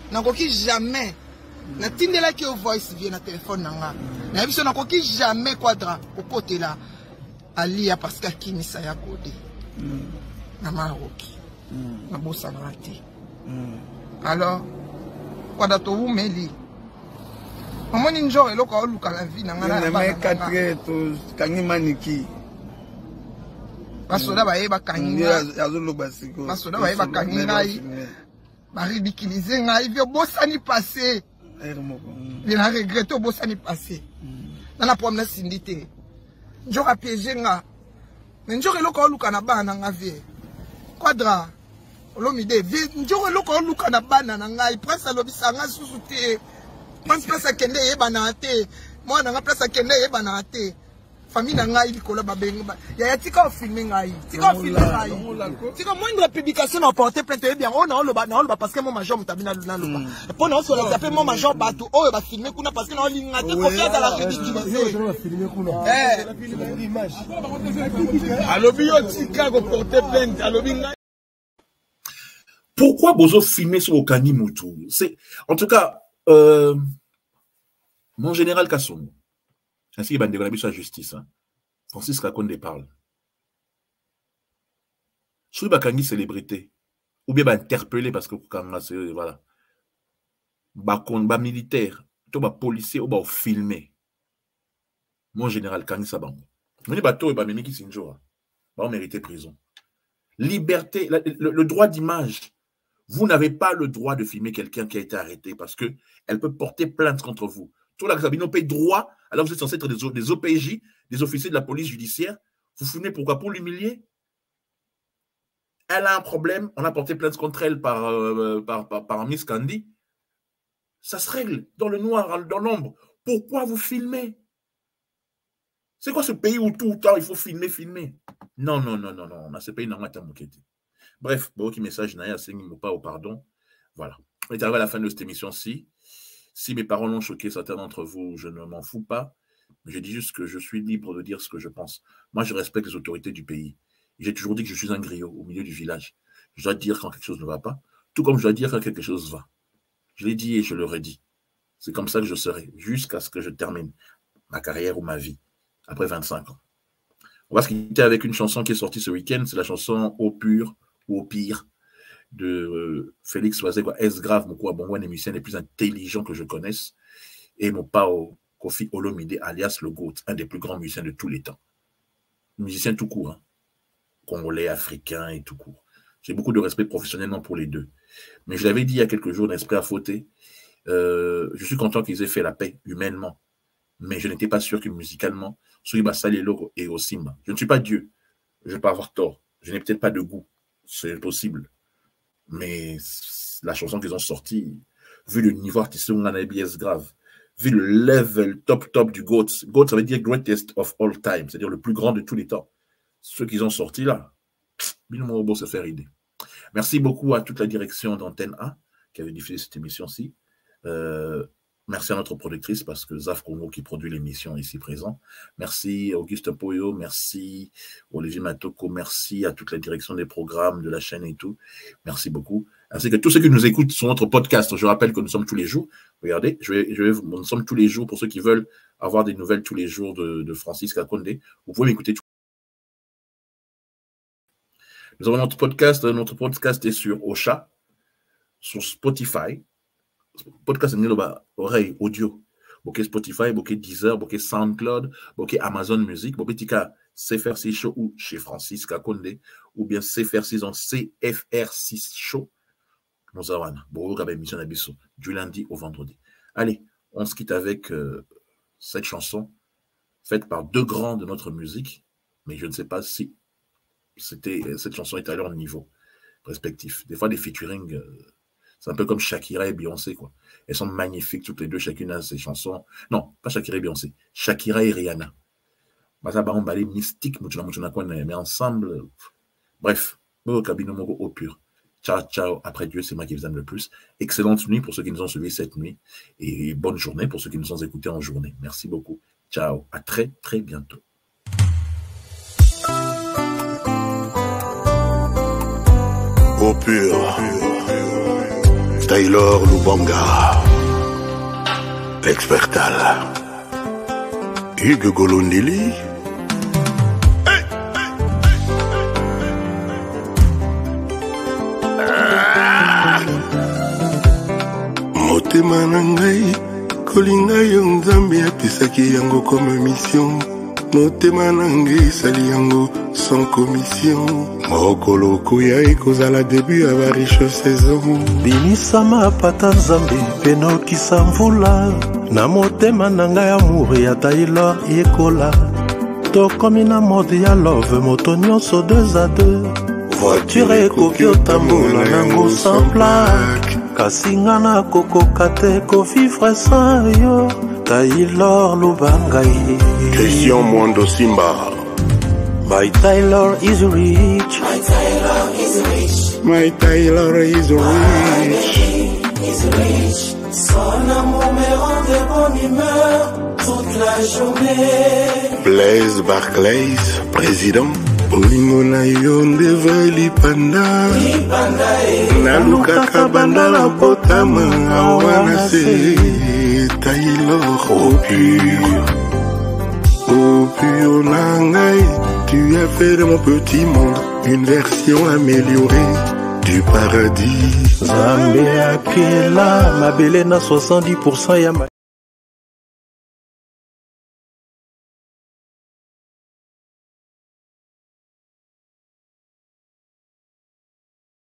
na tindela ki voice vient na téléphone nanga na biso nakoki jamais quadra au côté là alia parce que kimisa ya kodé na maroki na bosa ngati alors kwada to umeli omoni njoro eloko oluka la vie na ngana na me 4 to kangi maniki basoda baye bakangi azolo basiko basoda baye bakangi ngai ba ridiculiser ngai vio bosa ni passé bien regretter bosa ni passé na la problème sindité njoro piéger nga njoro eloko oluka na bana nga vie quadra olomide njoko eloko oluka na bana na ngai prince alobisa nga susu te place akende yebana te mwana nga place akende yebana te famille na ngai likolo babengi ya tika ofilme ngai tika moindre publication na porter plainte et bien on a oloba parce que mon major mutabina luna loba pour na so la taper mon major batu oyo ba filmer kuna parce que na linga te confiance à la ridiculiser alobi yo tika go porter plainte alobi ngai. Pourquoi Bozo filmer sur Okani Moutou? En tout cas, mon général Kassoum, ainsi qu'il y a sur la justice, Francis Kakonde parle. Je suis une célébrité, ou bien interpellé parce que voilà. Militaire, policier, ou filmé. Mon général Kangi Sabango. On est bateau et pas Mimi Sinjo. On méritait prison. Liberté, le droit d'image. Vous n'avez pas le droit de filmer quelqu'un qui a été arrêté parce qu'elle peut porter plainte contre vous. Tout là, vous paye droit, alors vous êtes censé être des OPJ, des officiers de la police judiciaire. Vous filmez pourquoi? Pour l'humilier? Elle a un problème, on a porté plainte contre elle par Miss Candy. Ça se règle dans le noir, dans l'ombre. Pourquoi vous filmez? C'est quoi ce pays où tout le temps il faut filmer? Non. On a ce pays, non, bref, beaucoup message Naya pas au pardon. Voilà. On est arrivé à la fin de cette émission-ci. Si mes paroles ont choqué certains d'entre vous, je ne m'en fous pas. Mais je dis juste que je suis libre de dire ce que je pense. Moi, je respecte les autorités du pays. J'ai toujours dit que je suis un griot au milieu du village. Je dois dire quand quelque chose ne va pas, tout comme je dois dire quand quelque chose va. Je l'ai dit et je le redis. C'est comme ça que je serai, jusqu'à ce que je termine ma carrière ou ma vie, après 25 ans. On va se quitter avec une chanson qui est sortie ce week-end. C'est la chanson Au pur ou au pire de Félix Oazekwa S-Grave, mon Bongo, un des musiciens les plus intelligents que je connaisse, et mon pao Kofi Olomide, alias le GOAT, un des plus grands musiciens de tous les temps. Musicien tout court, hein. Congolais, africain et tout court. J'ai beaucoup de respect professionnellement pour les deux. Mais je l'avais dit il y a quelques jours, d'esprit à fauter, je suis content qu'ils aient fait la paix humainement, mais je n'étais pas sûr que musicalement, Souiba Salelo et Osimba. Je ne suis pas Dieu, je ne vais pas avoir tort, je n'ai peut-être pas de goût, c'est possible. Mais la chanson qu'ils ont sortie, vu le niveau artistique on a BS grave, vu le level top du GOAT, GOAT ça veut dire greatest of all time, c'est-à-dire le plus grand de tous les temps. Ceux qu'ils ont sortis là, Binomo beau se faire aider. Merci beaucoup à toute la direction d'Antenne A qui avait diffusé cette émission-ci. Merci à notre productrice parce que Zaf Congo qui produit l'émission ici présent. Merci Auguste Poyo, merci Olivier Matoko, merci à toute la direction des programmes de la chaîne et tout. Merci beaucoup. ainsi que tous ceux qui nous écoutent sur notre podcast. Je rappelle que nous sommes tous les jours. Regardez, nous sommes tous les jours pour ceux qui veulent avoir des nouvelles tous les jours de Francis Kakonde. Vous pouvez m'écouter. Nous avons notre podcast. Notre podcast est sur Ocha, sur Spotify. Podcast est oreille audio. Bokeh Spotify, bokeh Deezer, bokeh SoundCloud, bokeh Amazon Music, bokeh Tika CFR6 Show ou chez Francis Kakonde, ou bien CFR6 en CFR6 Show. Nous avons une émission du lundi au vendredi. Allez, on se quitte avec cette chanson faite par deux grands de notre musique, mais je ne sais pas si cette chanson est à leur niveau respectif. Des fois, des featuring, c'est un peu comme Shakira et Beyoncé, quoi. Elles sont magnifiques toutes les deux, chacune a ses chansons. Non, pas Shakira et Beyoncé, Shakira et Rihanna. On va aller mystique, mais ensemble. Bref, au pur. Ciao, ciao. Après Dieu, c'est moi qui vous aime le plus. Excellente nuit pour ceux qui nous ont suivis cette nuit. Et bonne journée pour ceux qui nous ont écoutés en journée. Merci beaucoup. Ciao. À très, très bientôt. Au pur. Taylor Lubanga. Expertal. Hugues Golondeli. Motema na ngai kolinga yo nzambe apisaki yango comme mission. Motema na ngai esali yango sans commission. Mokolo koya ekozala début ya ba riche saison. Binisama apata nzambe penokisa mvula. Na motema na ngai amour ya Taylor ekola. Tokomi na mode ya love moto nyonso 2 à 2. Voiture ekoki otambola nango sans plaque. Kasi nga na kokoka te kovivre sans yo. Taylor Lubanga. Christian Mwando Simba. My Taylor is rich. My Taylor is rich. My Taylor is rich. Is rich. Son amour me rend de bonne humeur toute la journée. Blaise Barclays, président. Olingo na yo ndevali panda. Nalukaka banda la potama awana se. Taylor au pur. Au pur nangai. Tu as fait de mon petit monde une version améliorée du paradis. Zambé akela mabele na 70% ya